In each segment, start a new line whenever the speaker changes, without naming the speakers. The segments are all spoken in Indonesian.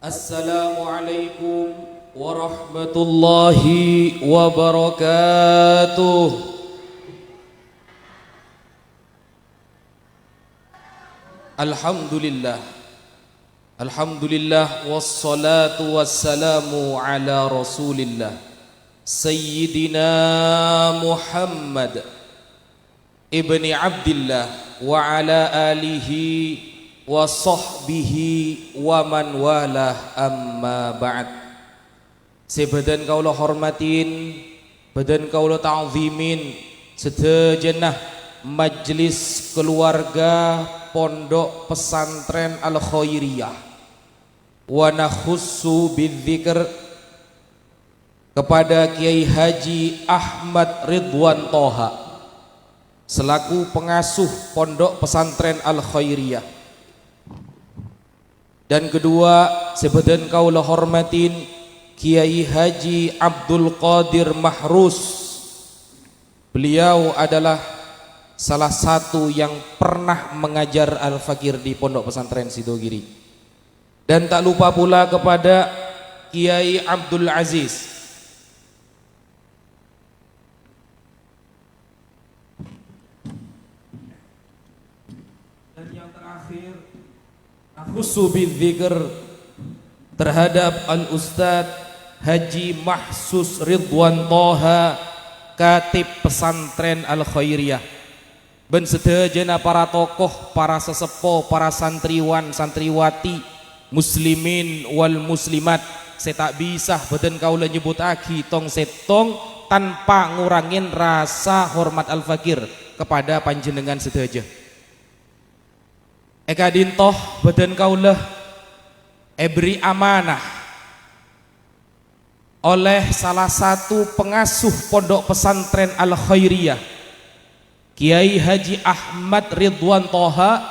Assalamualaikum warahmatullahi wabarakatuh. Alhamdulillah. Alhamdulillah wassalatu wassalamu ala Rasulillah Sayyidina Muhammad ibni Abdillah wa ala alihi wa sahbihi wa man walah, amma ba'd. Sebadan kaulah hormatin, badan kaulah ta'zimin sedejenah majlis keluarga Pondok Pesantren Al-Khairiyah, wa nakhussu bidzikr kepada Kiai Haji Ahmad Ridwan Toha selaku pengasuh Pondok Pesantren Al-Khairiyah. Dan kedua, sebadan kaulah hormatin Kiai Haji Abdul Qadir Mahrus. Beliau adalah salah satu yang pernah mengajar Al-Fakir di Pondok Pesantren Sidogiri. Dan tak lupa pula kepada Kiai Abdul Aziz. Dan yang terakhir, khusus bidzikr terhadap Al-Ustadz Haji Mahsus Ridwan Toha, Katib Pesantren Al-Khairiyah. Ben sedejana para tokoh, para sesepuh, para santriwan, santriwati, muslimin wal muslimat. Saya tak bisa badan kaula nyebut aki tong setong tanpa ngurangin rasa hormat Al-Fakir kepada panjenengan sedeja. Eka dintoh badan kaulah beri amanah oleh salah satu pengasuh Pondok Pesantren Al-Khairiyah, Kiai Haji Ahmad Ridwan Toha,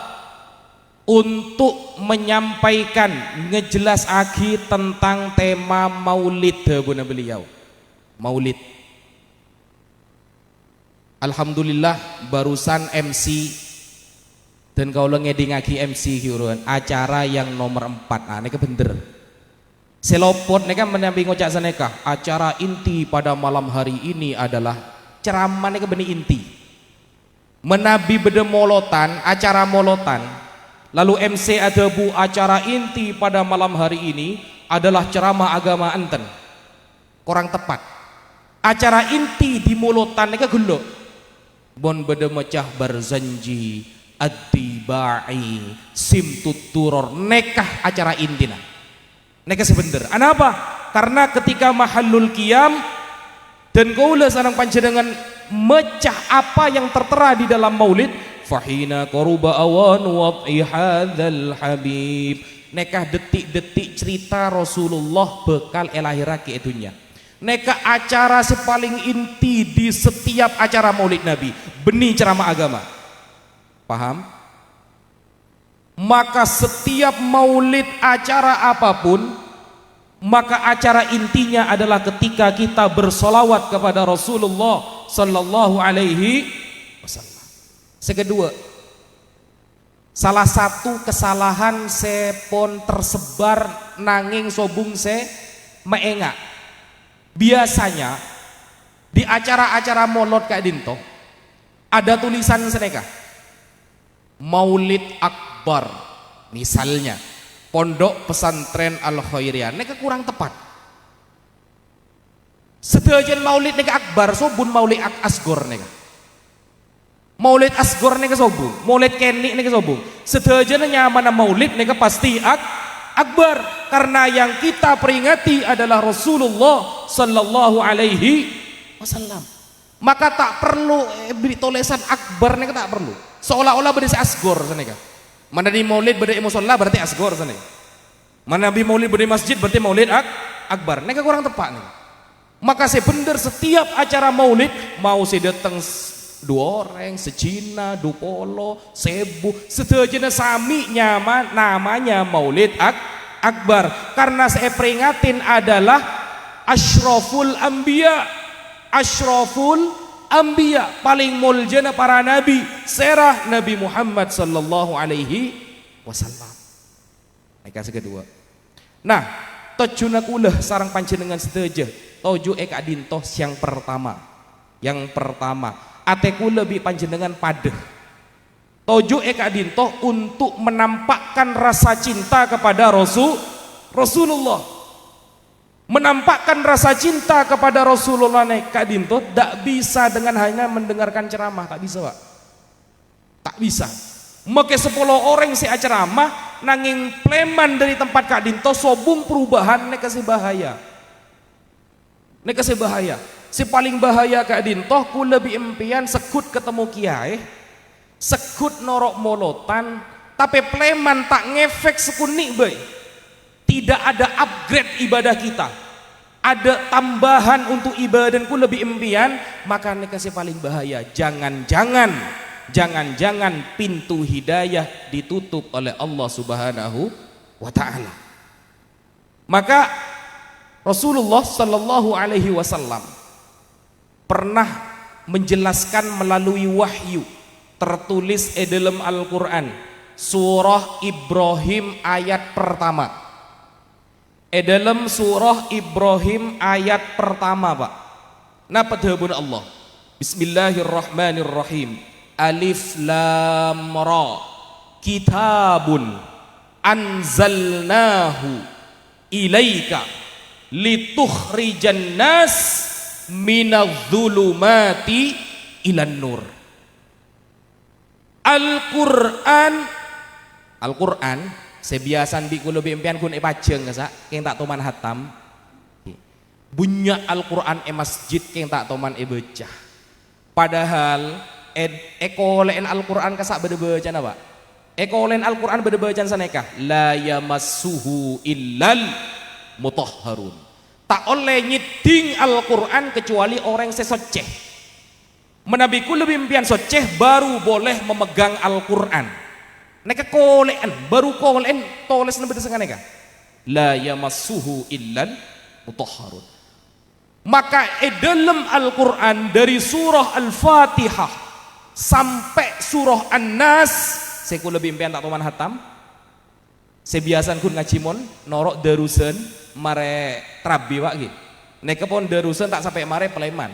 untuk menyampaikan ngejelas aki tentang tema maulid buna beliau. Maulid. Alhamdulillah barusan MC dan kau ngeding lagi MC hiuran acara yang nomor 4. Nah, ini bener. Selopot neka menyambi ngocak saneka. Acara inti pada malam hari ini adalah ceramah neka benih inti. Menabi bede molotan, acara molotan. Lalu MC ada bu acara inti pada malam hari ini adalah ceramah agama enten. Kurang tepat. Acara inti di molotan neka gelo. Bon bede mecah berzanji ad-tibai simtut turor, nekah acara intina nekah sebener. Kenapa? Karena ketika mahallul qiyam dan kaula sanang panjenengan mecah apa yang tertera di dalam maulid, fahina qaruba awan wad'i hadzal habib, nekah detik-detik cerita Rasulullah bekal elahirake dunya. Nekah acara sepaling inti di setiap acara maulid Nabi, benih ceramah agama. Paham? Maka setiap maulid acara apapun, maka acara intinya adalah ketika kita bersolawat kepada Rasulullah Sallallahu Alaihi Wasallam. Sekedua, salah satu kesalahan sepon tersebar nanging sobung se meenga. Biasanya di acara-acara maulid kayak dinto ada tulisan seneka Maulid Akbar, misalnya Pondok Pesantren Al-Khairiyah, neka kurang tepat. Sedajan maulid neka akbar, sobun maulid asgor neka. Maulid asgor neka sobun, maulid kenik neka sobun. Sedajan nyaman maulid neka pasti akbar, karena yang kita peringati adalah Rasulullah Sallallahu Alaihi Wasallam. Maka tak perlu beri tulisan akbar neka, tak perlu. Seolah-olah berisi asgor sana. Mana di maulid berde musola berarti asgor sana. Mana di maulid berde masjid berarti maulid akbar. Neka kurang tepat nih. Maka sebenar setiap acara maulid mau datang 2 orang, secina, 2 polo, 1000, sedejana sami nyaman namanya maulid akbar. Karena saya peringatin adalah asyraful anbiya, asyraful anbiya, paling muljana para nabi, serah Nabi Muhammad sallallahu alaihi wasallam. Ayat kedua, Nah, tojuna kula sarang panjenengan sedaja toju Kak Dinto yang pertama. Yang pertama, ate kula bi panjenengan padeh. Toju Kak Dinto untuk menampakkan rasa cinta kepada Rasulullah. Menampakkan rasa cinta kepada Rasulullah Kak Dinto tak bisa dengan hanya mendengarkan ceramah, tak bisa Pak. Tak bisa. Make 10 orang si ceramah nanging pleman dari tempat Kak Dinto sobung perubahan nek kasih bahaya. Nek kasih bahaya. Si paling bahaya Kak Dinto ku lebih impian sekut ketemu kiai, sekut norok molotan, tapi pleman tak ngefek sekunik bae. Tidak ada upgrade ibadah kita, ada tambahan untuk ibadahku lebih impian, maka ini kasih paling bahaya. Jangan-jangan pintu hidayah ditutup oleh Allah Subhanahu wa ta'ala. Maka Rasulullah Sallallahu Alaihi Wasallam pernah menjelaskan melalui wahyu tertulis di dalam Al-Quran surah Ibrahim ayat pertama. Dalam surah Ibrahim ayat pertama Pak. Napa dahbun Allah? Bismillahirrahmanirrahim. Alif lam ra. Kitabun anzalnahu ilaika litukhrijan nas minadh-dhulumati ilan nur. Al-Qur'an sebiasan bi kulo impian kun pajeng kasa keng tak toman hatam bunyak Al-Qur'an masjid keng tak toman baca padahal ekolen Al-Qur'an kasak bede baca Pak ekolen Al-Qur'an bede baca saneka la yamassuhu illal mutahharun tak oleh nyiding Al-Qur'an kecuali orang sesoceh menabiku lebih impian soceh baru boleh memegang Al-Qur'an. Neka kolean baru kolean toles nabi desengan neka la yamassuhu illal mutahharun. Maka dalam Al-Qur'an dari surah Al-Fatihah sampai surah An-Nas saya ku lebih impian tak toman hatam sebiasan kun ngajimon norok darusan mare trabi Pak gitu neka pon darusan tak sampai mare peleman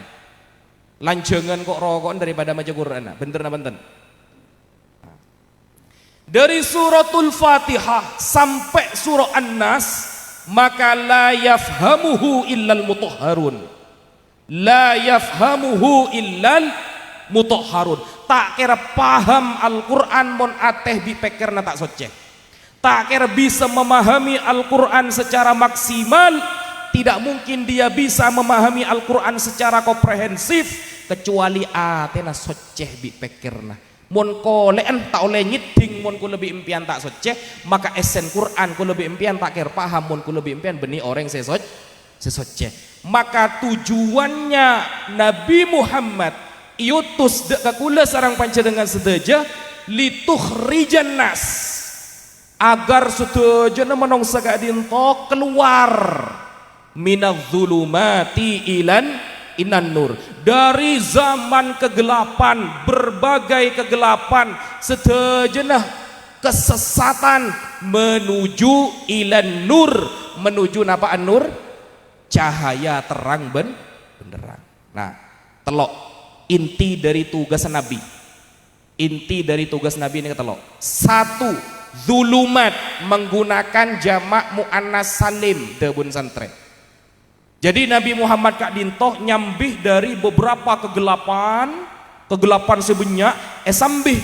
lanjangan kok rokokan daripada maca Qur'an bener na benten. Dari suratul Fatihah sampai surah An-Nas maka la yafhamuhu illal mutahharun. La yafhamuhu illal mutahharun. Tak kira paham Al-Qur'an mon ateh dipikirna tak soceh. Tak kira bisa memahami Al-Qur'an secara maksimal, tidak mungkin dia bisa memahami Al-Qur'an secara komprehensif kecuali atena soceh dipikirna. Mon kolean tak oleh nyiding mon ku lebih impian tak soceh maka esen Quran ku lebih impian tak kira paham mon ku lebih impian benih orang sesoceh maka tujuannya Nabi Muhammad iutus dek kakula sarang panjenengan sedaja litukhrijan nas agar sedajana menungsa Kak Dinto keluar minadh-dhulumati inan nur dari zaman kegelapan berbagai kegelapan sejenak kesesatan menuju ilan nur menuju napa an-nur cahaya terang benderang. Nah telok inti dari tugas Nabi ini telok satu zulumat menggunakan jamak muannas salim debun santren. Jadi Nabi Muhammad Kak Dinto nyambih dari beberapa kegelapan sebanyak sambih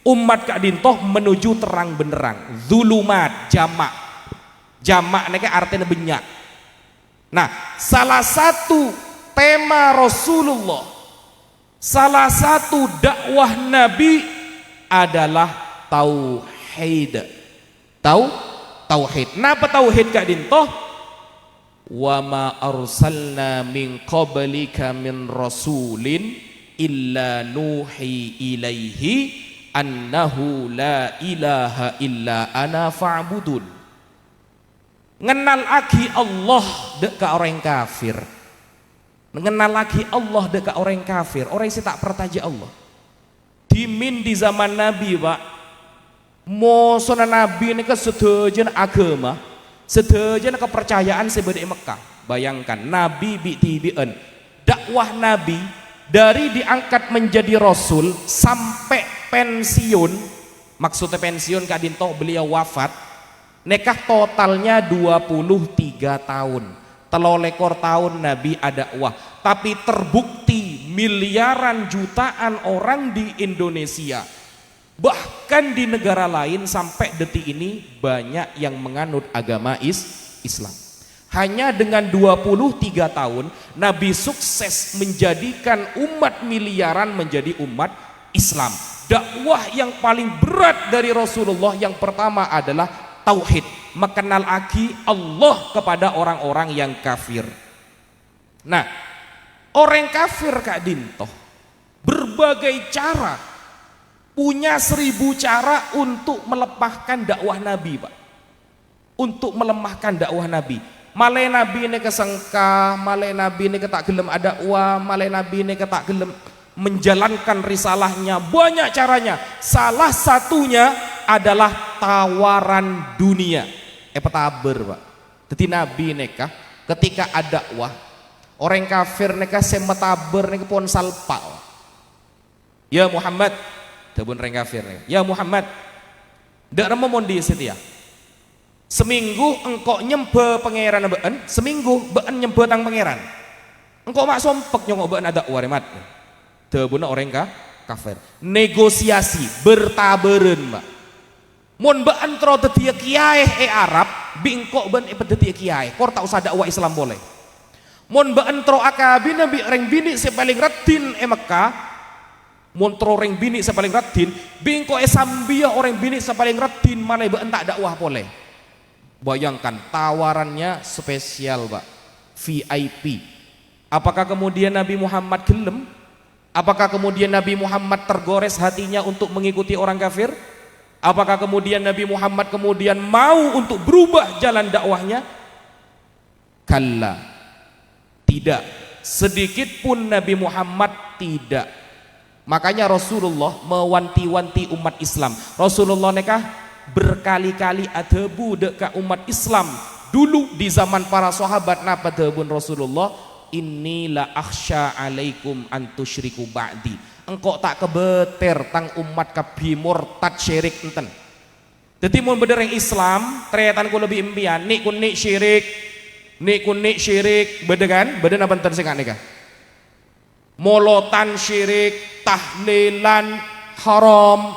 umat Kak Dinto menuju terang benderang zulumat jamak neka artinya banyak. Nah salah satu tema Rasulullah salah satu dakwah Nabi adalah tauhid. Tauhid. Napa tauhid Kak Dinto? Wa ma arsalna min qablika min rasulin illa nuhi ilaihi annahu la ilaha illa ana fa'budun. Ngenal lagi Allah dek ka orang kafir. Ngenal lagi Allah dek ka orang kafir, orang yang tak pertaja Allah. Dimin di zaman Nabi Pak, mosona Nabi ini kesedajan agama Sedejana kepercayaan sebeda Mekah. Bayangkan Nabi bi'tibi'an dakwah Nabi dari diangkat menjadi Rasul sampai pensiun, maksudnya pensiun Kak Dinto beliau wafat, nekah totalnya 23 tahun. 3 tahun Nabi ada dakwah, tapi terbukti miliaran jutaan orang di Indonesia, bahkan di negara lain sampai detik ini banyak yang menganut agama Islam. Hanya dengan 23 tahun Nabi sukses menjadikan umat miliaran menjadi umat Islam. Dakwah yang paling berat dari Rasulullah yang pertama adalah tauhid, mengenal aki Allah kepada orang-orang yang kafir. Nah, orang kafir Kak Dinto berbagai cara, punya 1000 cara untuk melemahkan dakwah Nabi, Pak. Untuk melemahkan dakwah Nabi. Malai Nabi ini kesengka, malai Nabi ini ketak gelem ada dakwah, malai Nabi ini ketak gelem menjalankan risalahnya. Banyak caranya. Salah satunya adalah tawaran dunia. Petaber, Pak. Jadi Nabi nekah ketika ada dakwah, orang kafir nekah semetaber nekah pon salpa. Ya Muhammad, tabun orang kafir nekah. Ya Muhammad, dak remo mondi setia. Seminggu engkau nyembe pangeran been, seminggu been nyembe tang pangeran. Engkau mak sompek nyongok been ada waremat. Tabun orang kafir. Negosiasi bertaberen, Pak. Mon been tro tetia kiai Arab, bingkok ben pedetia kiai. Kor tak usah dakwah Islam boleh. Mon been tro akabina bi reng bini sepaling ratin Mekah. Mon tro reng bini sepaling ratin, bingkok sambia orang bini sepaling ratin mana been tak dakwah boleh. Bayangkan tawarannya spesial, Pak, VIP. Apakah kemudian Nabi Muhammad gelem? Apakah kemudian Nabi Muhammad tergores hatinya untuk mengikuti orang kafir? Apakah kemudian Nabi Muhammad kemudian mau untuk berubah jalan dakwahnya? Kalla, tidak. Sedikit pun Nabi Muhammad tidak. Makanya Rasulullah mewanti-wanti umat Islam. Rasulullah nekah berkali-kali adebu dekat umat Islam dulu di zaman para sahabat. Napa debun Rasulullah, inilah akhsha alaikum antusyriku ba'di. Engkau tak kebeter tang umat kabi murtad syirik enten. Jadi mun bedereng Islam tretan ku lebih impian nik kun nik syirik, nik kun nik syirik bede kan? Bede napa enten sing nikah? Molotan syirik, tahlilan haram,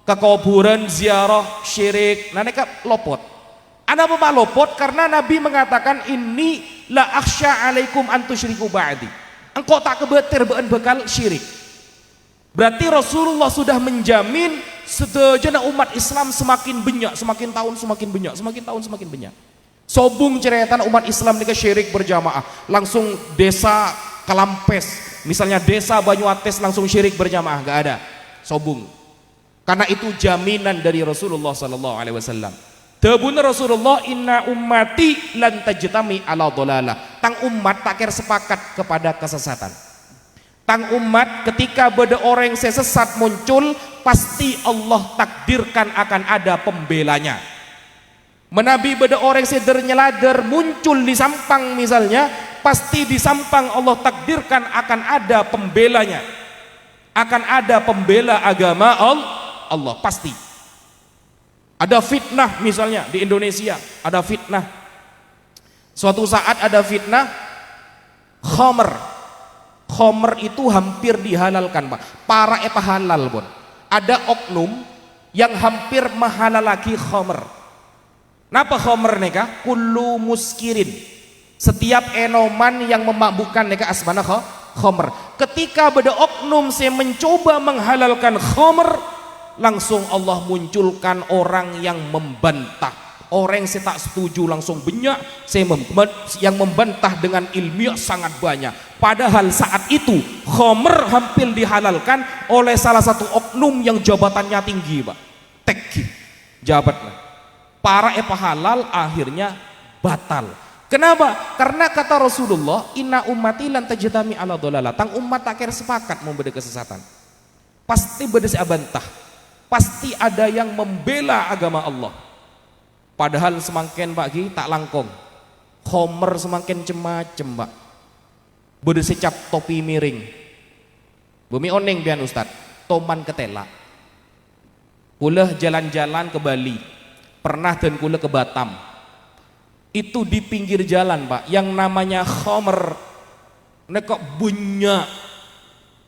kekuburan ziarah syirik. Nah neka lopot. Ana apa lopot? Karena Nabi mengatakan ini la akhsha alaikum antusyriku ba'di. Engkau tak kebeter been bekal syirik. Berarti Rasulullah sudah menjamin sedejana umat Islam semakin banyak, semakin tahun semakin banyak, semakin tahun semakin banyak. Sobung ceretan umat Islam nika syirik berjamaah, langsung desa Kalampes, misalnya desa Banyuates langsung syirik berjamaah, enggak ada. Sobung. Karena itu jaminan dari Rasulullah sallallahu alaihi wasallam. Debun Rasulullah, inna ummati lan tajtami ala dhalalah. Tang umat takir sepakat kepada kesesatan. Tang umat ketika beda orang sesat muncul, pasti Allah takdirkan akan ada pembelanya. Menabi beda orang seder nyelader muncul di sampang misalnya, pasti di sampang Allah takdirkan akan ada pembelanya. Akan ada pembela agama Allah pasti. Ada fitnah misalnya di Indonesia, ada fitnah. Suatu saat ada fitnah khamr. Khamr itu hampir dihalalkan, Pak. Para halal, Bon. Ada oknum yang hampir menghalalaki khamr. Napa khamr neka? Kullu muskirin. Setiap enoman yang memabukkan neka asmana khamr. Ketika beda oknum saya mencoba menghalalkan khamr, langsung Allah munculkan orang yang membantah. Orang yang saya tak setuju langsung banyak, yang membantah dengan ilmiah sangat banyak. Padahal saat itu khamr hampir dihalalkan oleh salah satu oknum yang jabatannya tinggi, Pak. Tekki jabatnya. Para halal akhirnya batal. Kenapa? Karena kata Rasulullah, inna ummati lan tajtami ala dhalalah. Tang umat akhir sepakat membeda kesesatan. Pasti beda seabantah. Pasti ada yang membela agama Allah. Padahal semakin Pak Ki tak langkong. Khomer semakin cemacem Pak. Bode secap topi miring. Bumi oneng bian Ustad. Toman ketela. Kula jalan-jalan ke Bali. Pernah dan kula ke Batam. Itu di pinggir jalan Pak, yang namanya khomer nekok banyak,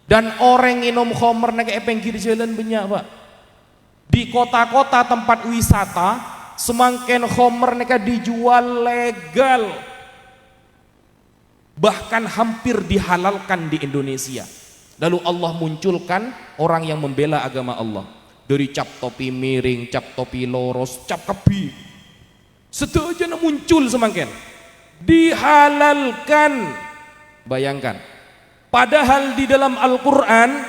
dan orang minum khomer nekok pinggir jalan banyak Pak. Di kota-kota tempat wisata semakin khomer nekok dijual legal, bahkan hampir dihalalkan di Indonesia. Lalu Allah munculkan orang yang membela agama Allah, dari cap topi miring, cap topi loros, cap kebi, sedajana muncul semakin dihalalkan. Bayangkan, padahal di dalam Al-Quran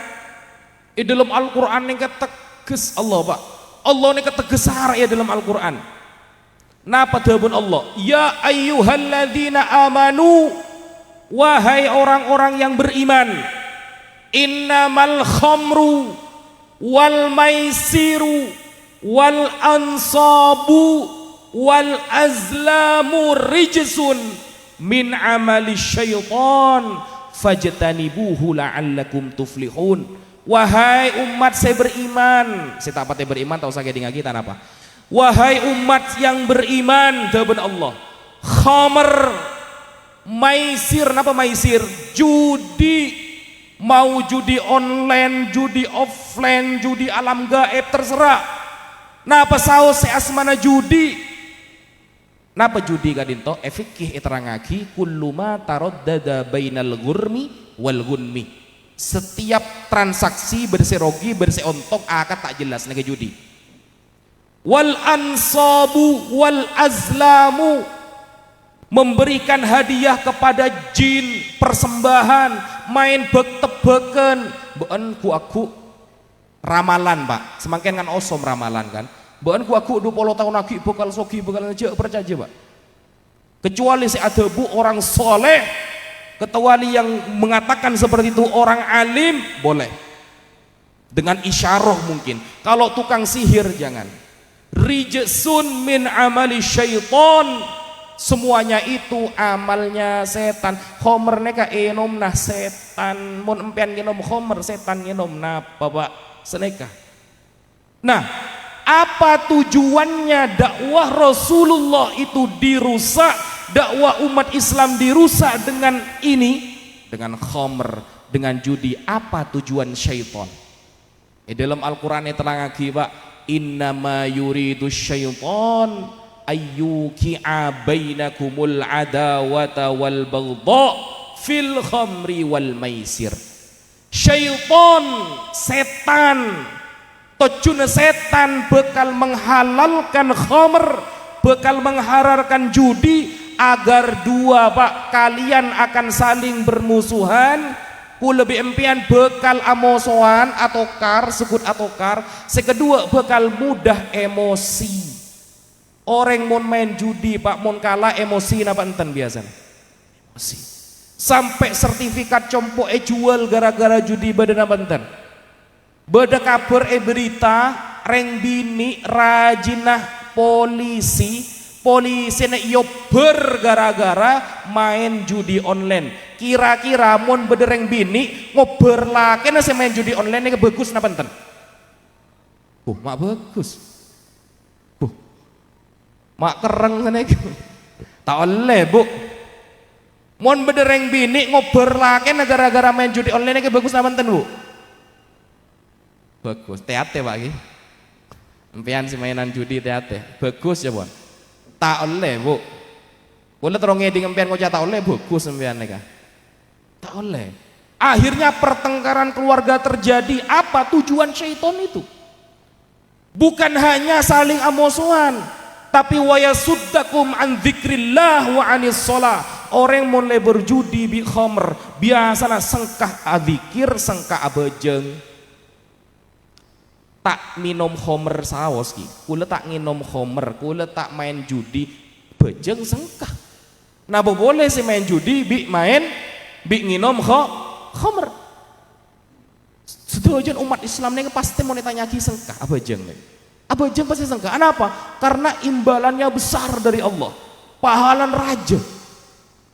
yang keteges Allah Pak, Allah ini ketegesar ya dalam Al-Quran. Napa dawuh Allah? Ya ayyuhalladzina amanu, wahai orang-orang yang beriman, innamal khamru wal maisiru wal ansabu wal azlamu rijsun min amali syaitan fajtanibuhu la'allakum tuflihun. Wahai umat saya beriman, saya tak patah beriman tahu saya dengan kita apa. Wahai umat yang beriman, dawuh Allah, khamr, maisir, napa maisir? Judi, mau judi online, judi offline, judi alam gaib, terserah. Napa saus asmana judi? Napa judi kadinto? Fikih iterangagi kullu ma taraddada bainal ghurmi wal gunmi. Setiap transaksi berserogi berseontok akad tak jelas nege judi. Wal ansabu wal azlamu, memberikan hadiah kepada jin, persembahan, main bek-tebeken, beun ku aku ramalan Pak, semakin kan osom ramalan kan. Beun ku aku 20 tahun lagi bakal sogi bakal ngejek percaya Pak. Kecuali si ada bu orang soleh, kecuali yang mengatakan seperti itu orang alim boleh. Dengan isyarah mungkin. Kalau tukang sihir jangan. Rijsun min amali syaiton, semuanya itu amalnya setan. Khomer neka enom nah setan, mun empian ngenom khomer setan ngenom napa Pak seneka. Nah, apa tujuannya dakwah Rasulullah itu dirusak, dakwah umat Islam dirusak dengan ini, dengan khomer, dengan judi? Apa tujuan syaitan? Dalam Al-Quran terang lagi Pak, innama yuridu syaitan ayyuki'a bainakumul adawata wal baghdha fil khamri wal maisir. Syaitan, setan, tojuna setan bakal menghalalkan khamr, bakal menghalalkan judi, agar dua Pak kalian akan saling bermusuhan. Ku lebih empian bekal amosoan atau kar, sebut atau kar. Sekedua bakal mudah emosi. Orang mau main judi Pak, mau kalah emosi napa enten biasanya? Emosi. Sampai sertifikat compok jual gara-gara judi badan napa enten? Beda kabar berita reng bini rajinah polisi nek yo gara-gara main judi online. Kira-kira mon bedereng bini ngober laki nasi main judi online ini bagus napa enten? Mak bagus. Mak kereng sana itu. Tak oleh bu. Mon bedereng bini ngober laki gara-gara main judi online ini bagus napa enten bu? Bagus. Teate Pak iki. Empian si mainan judi teate. Bagus ya bu. Tak oleh bu. Kula terong ngeding empian ngocah tak oleh bagus empian nika. Tak oleh. Akhirnya pertengkaran keluarga terjadi. Apa tujuan syaitan itu? Bukan hanya saling amosoan, tapi wayasuddakum an dzikrillah wa anis shalah. Orang mulai berjudi bi khamr, biasana sengkah adzikir, sengkah abejeng. Tak minum khamr saos ki, kula tak nginom khamr, kula tak main judi, bejeng sengkah. Nah boleh sih main judi, bi main, bi nginom khamr. Setujuan umat Islam ini pasti mau ditanya ki sengkah abejeng nih. Abu Jahal pasti sangka. Kenapa? Karena imbalannya besar dari Allah, pahalan raja.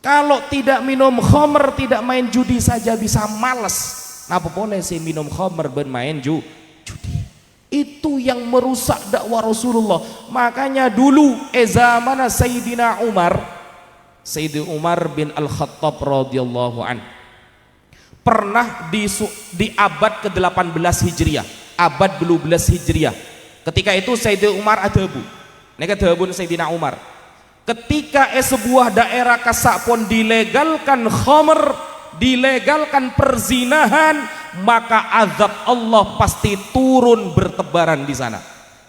Kalau tidak minum khamr, tidak main judi saja bisa males. Apa boleh sih minum khamr bermain judi? Itu yang merusak dakwah Rasulullah. Makanya dulu zaman Sayyidina Umar bin Al-Khattab radhiyallahu an pernah di abad ke-18 Hijriah, abad 12 Hijriah. Ketika itu Sayyidina Umar adabu. Neka dabun Sayyidina Umar. Ketika sebuah daerah kasapun dilegalkan khamr, dilegalkan perzinahan, maka azab Allah pasti turun bertebaran di sana.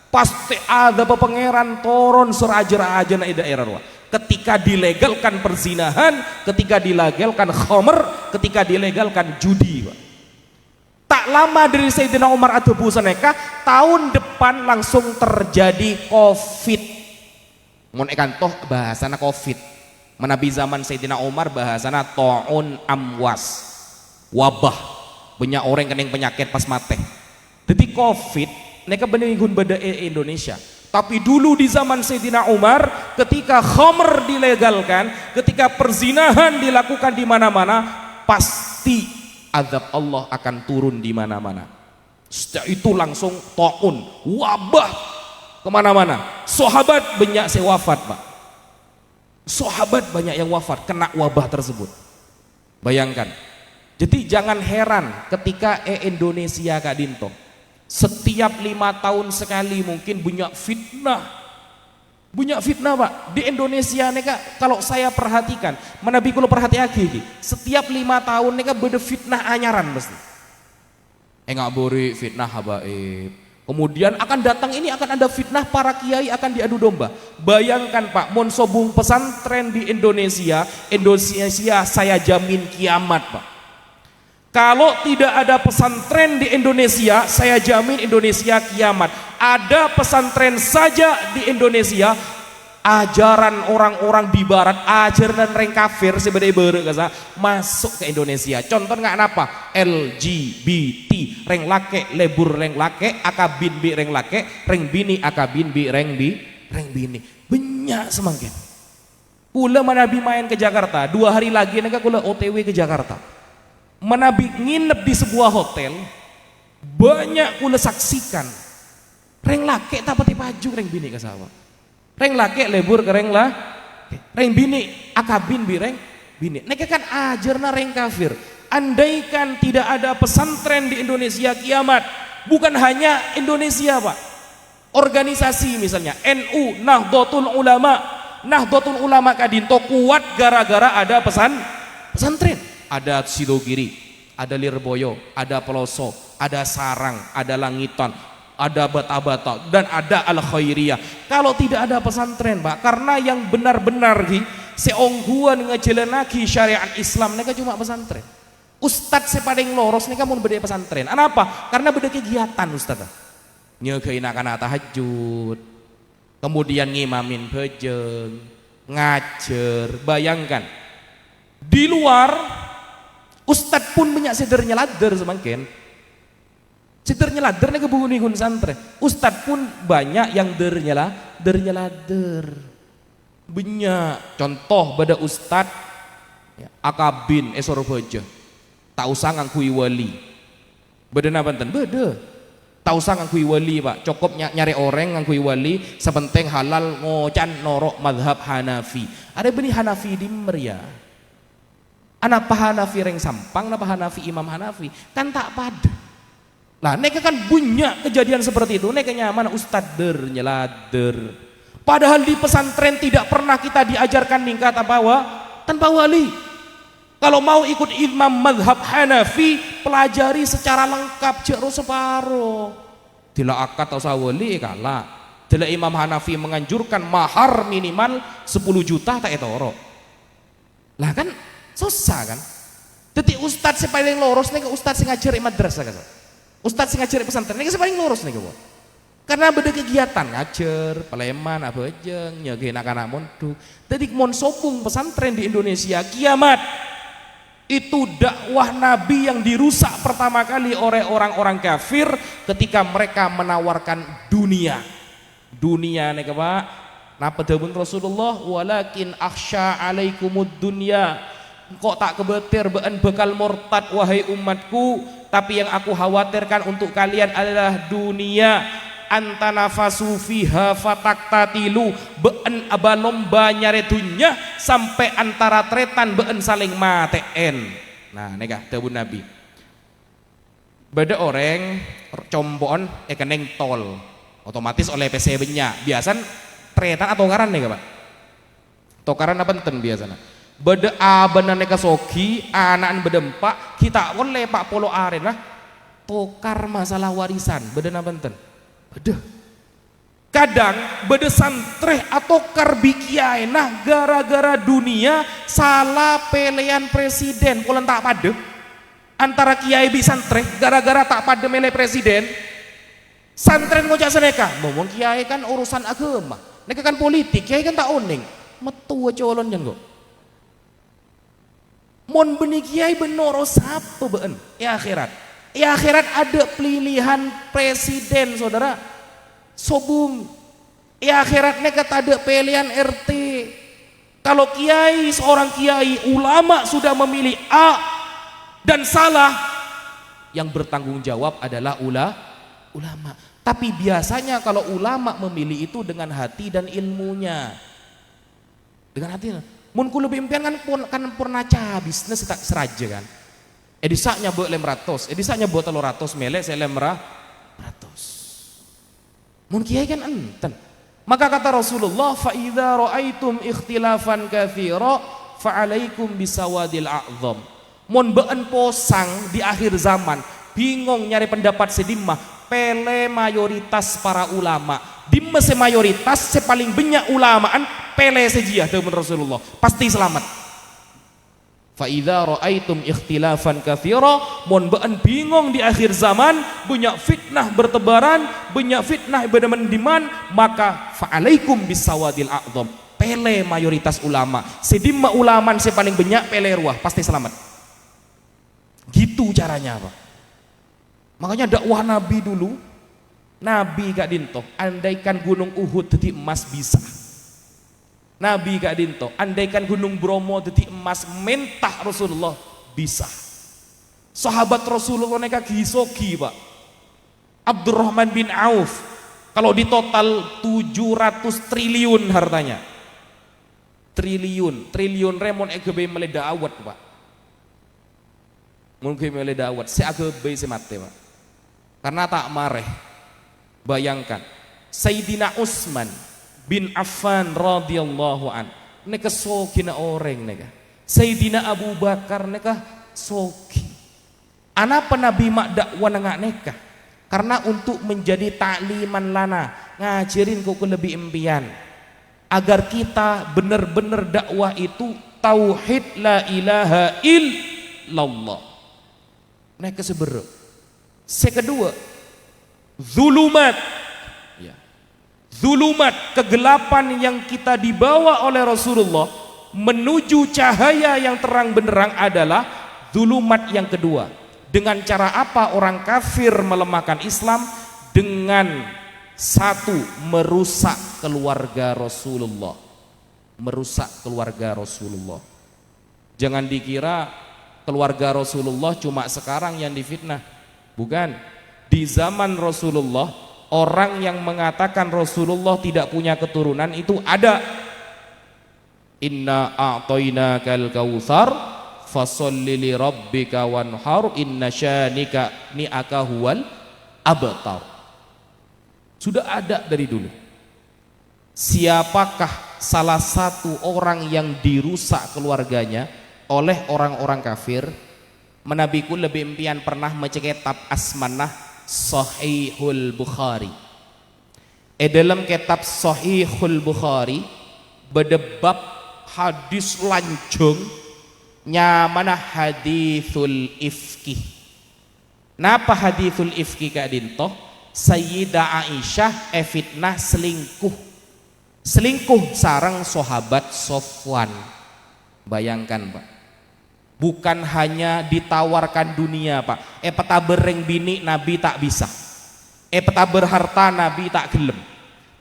Pasti azab pangeran turun seraja-raja di daerah. Ketika dilegalkan perzinahan, ketika dilegalkan khamr, ketika dilegalkan judi. Tak lama dari Sayyidina Umar adabu saneka, tahun depan langsung terjadi Covid. Mun toh bahasana Covid. Menabi zaman Sayyidina Umar bahasana ta'un amwas, wabah, banyak orang kena penyakit pas mate. Jadi Covid mereka beningun beda Indonesia. Tapi dulu di zaman Sayyidina Umar, ketika khamr dilegalkan, ketika perzinahan dilakukan di mana-mana, pasti azab Allah akan turun di mana-mana. Setelah itu langsung ta'un, wabah kemana-mana. Sahabat banyak yang wafat, Pak. Sahabat banyak yang wafat kena wabah tersebut. Bayangkan. Jadi jangan heran ketika Indonesia Kak Dinto setiap 5 tahun sekali mungkin banyak fitnah. Banyak fitnah, Pak. Di Indonesia neka kalau saya perhatikan, menabi kalau perhati lagi, setiap 5 tahun neka beda fitnah anyaran mesti. Enggak bori fitnah habaib. Kemudian akan datang ini akan ada fitnah para kiai akan diadu domba. Bayangkan Pak, mon sobung pesantren di Indonesia saya jamin kiamat, Pak. Kalau tidak ada pesantren di Indonesia, saya jamin Indonesia kiamat. Ada pesantren saja di Indonesia, ajaran orang-orang di barat, ajaran orang kafir sebenarnya masuk ke Indonesia. Contoh nggak apa? LGBT, reng lake, lebur reng lake, akabin bi reng lake, reng bini akabin bi reng bini. Banyak semangkin. Kula menabi main ke Jakarta, 2 hari lagi neka kula OTW ke Jakarta. Menabi nginep di sebuah hotel, banyak kula saksikan. Reng lake tak pati paju reng bini kasawa. Reng laki lebur ke reng lah, reng bini akabin bi reng bini. Neka kan ajarna reng kafir. Andaikan tidak ada pesantren di Indonesia kiamat, bukan hanya Indonesia, Pak. Organisasi misalnya NU, Nahdlatul Ulama Kadinto kuat gara-gara ada pesantren. Ada Sidogiri, ada Lirboyo, ada Peloso, ada Sarang, ada Langitan, ada Bata-Bata, dan ada Al-Khairiyah. Kalau tidak ada pesantren, Pak, karena yang benar-benar seongguan ngejelenaki syariat Islam mereka cuma pesantren. Ustadz sepaling loros mereka mau beda pesantren. Kenapa? Karena beda kegiatan Ustadz. Nyegain akan tahajud, kemudian ngimamin bejeng, ngajar. Bayangkan di luar Ustadz pun banyak sedernya ladder semakin. Sedernya ladder nih kebun nihun santren. Ustadz pun banyak yang dernya ladder. Banyak. Contoh pada ustadz ya, akabin Sorboja. Tak usah ngangkui wali. Beda nabanten? Beda. Tak usah ngangkui wali, Pak. Cukup nyari orang ngangkui wali. Sepenting halal ngocan norok madhab Hanafi. Ada benih Hanafi di Meria. Anapa Hanafi reng sampang, napa Hanafi Imam Hanafi. Kan tak pada. Nah, neka kan banyak kejadian seperti itu. Neka nyaman ustadz nyelader. Padahal di pesantren tidak pernah kita diajarkan ningkat tanpa wali. Kalau mau ikut imam madhab Hanafi, pelajari secara lengkap jero separo. Tidak akad atau wali kalah. Tidak Imam Hanafi menganjurkan mahar minimal 10 juta tak etoro. Lah kan susah kan. Jadi ustadz paling loros neka ustadz sing ngajari madrasah kan. Ustadz sing ngajari pesantren ini paling lurus nih, Bu. Karena beda kegiatan ngajar, peleman, apa aja, nyagain anak-anak mondu. Jadi mon sopung pesantren di Indonesia kiamat. Itu dakwah Nabi yang dirusak pertama kali oleh orang-orang kafir ketika mereka menawarkan dunia. dunia nih Pak. Napa dawuh Rasulullah, walakin akhsha alaikumud dunya, kok tak kebetir beun bekal murtad wahai umatku, tapi yang aku khawatirkan untuk kalian adalah dunia. Antanafasu fiha fataktatilu, beun aba lomba nyari dunya sampai antara tretan beun saling mateen. Nah nikah dawuh Nabi. Beda orang combon keneng tol otomatis oleh PC banyak biasan tretan atau karan nih Pak. Tokaran apa enten biasanya. Beda abenan neka soki anak bedempak kita oleh Pak Polo Aren lah tokar masalah warisan beda apa enten. Beda. Kadang beda santreh atau karbikiai nah gara-gara dunia salah pilihan presiden polen tak pada antara kiai bi santreh gara-gara tak pada milih presiden santren ngocak seneka ngomong kiai kan urusan agama neka kan politik kiai kan tak oning metu colon jan kok mon benih kiai benoro sapa beun akhirat ada pilihan presiden saudara sobung akhiratnya kata ada pilihan RT. Kalau kiai seorang kiai ulama sudah memilih A dan salah, yang bertanggung jawab adalah ulama. Tapi biasanya kalau ulama memilih itu dengan hati dan ilmunya, dengan hati. Mun kulo impian kan purna cabis nes tak seraja kan. Edisaknya buat 500, edisaknya buat 300 mele saya 500. Mun kiai kan enten. Maka kata Rasulullah, fa idza raaitum ikhtilafan katsira fa alaikum bisawadil a'zam. Mun beun posang di akhir zaman, bingung nyari pendapat sedimah, pele mayoritas para ulama. Dimma se mayoritas se paling banyak ulamaan pele sejiah dawuh Rasulullah, pasti selamat. Fa idza raaitum ikhtilafan katsira, mun beun bingung di akhir zaman, banyak fitnah bertebaran, banyak fitnah berdeman-deman, maka fa alaikum bisawadil a'zam. Pele mayoritas ulama, sedimma ulaman se paling banyak pele ruah, pasti selamat. Gitu caranya Pak. Makanya dakwah Nabi dulu, Nabi gak dinto, andaikan gunung Uhud jadi emas bisa. Nabi gak dinto, andaikan gunung Bromo jadi emas mentah Rasulullah bisa. Sahabat Rasulullah mereka gisogi Pak. Abdurrahman bin Auf kalau di total 700 triliun hartanya. Triliun remon EGB meleda awat Pak. Mungkin meleda awat, si EGB si mate Pak. Karena tak mareh. Bayangkan, Sayyidina Utsman bin Affan radhiyallahu an neka soki na orang neka Sayyidina Abu Bakar neka soki anapa Nabi mak dakwah nengak neka karena untuk menjadi takliman lana ngajarin kok lebih impian agar kita benar-benar dakwah itu tauhid la ilaha illallah neka seberep sekedua zulumat kegelapan yang kita dibawa oleh Rasulullah menuju cahaya yang terang benderang adalah zulumat yang kedua. Dengan cara apa orang kafir melemahkan Islam? Dengan satu, merusak keluarga Rasulullah. Merusak keluarga Rasulullah. Jangan dikira keluarga Rasulullah cuma sekarang yang difitnah. Bukan. Di zaman Rasulullah orang yang mengatakan Rasulullah tidak punya keturunan itu ada. Inna a'tainakal kautsar fasholli li rabbika wanhar inna syanika ni'aka huwal abtar. Sudah ada dari dulu. Siapakah salah satu orang yang dirusak keluarganya oleh orang-orang kafir? Menabiku lebih impian pernah membaca kitab Asmanah Sahihul Bukhari. Dalam kitab Sahihul Bukhari berdebab hadis lancung nyamana hadithul ifki. Napa hadithul ifki kak dintoh? Sayyidah Aisyah fitnah selingkuh sarang sahabat Sofwan. Bayangkan Pak, bukan hanya ditawarkan dunia Pak, peta bereng bini Nabi tak bisa, peta berharta Nabi tak gelem,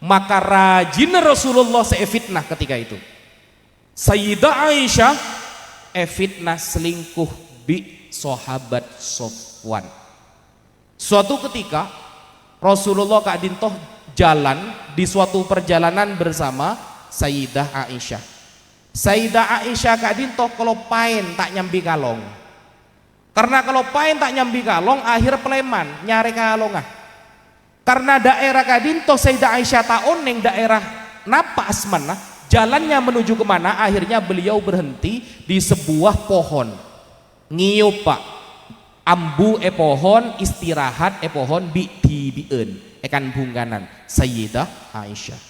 Maka rajin Rasulullah fitnah ketika itu. Sayyidah Aisyah fitnah selingkuh bi sahabat Sofwan. Suatu ketika Rasulullah kadintoh jalan di suatu perjalanan bersama Sayyidah Aisyah. Sayyidah Aisyah kadintoh kalau pain tak nyambi kalong. Karena kalau pain tak nyambi kalong akhir peleman nyari kalong ah. Karena daerah kadintoh Sayyidah Aisyah taon yang daerah napa asmana jalannya menuju kemana, akhirnya beliau berhenti di sebuah pohon. Ngiyup pak ambu pohon istirahat pohon bien ekan bungkanan Sayyidah Aisyah.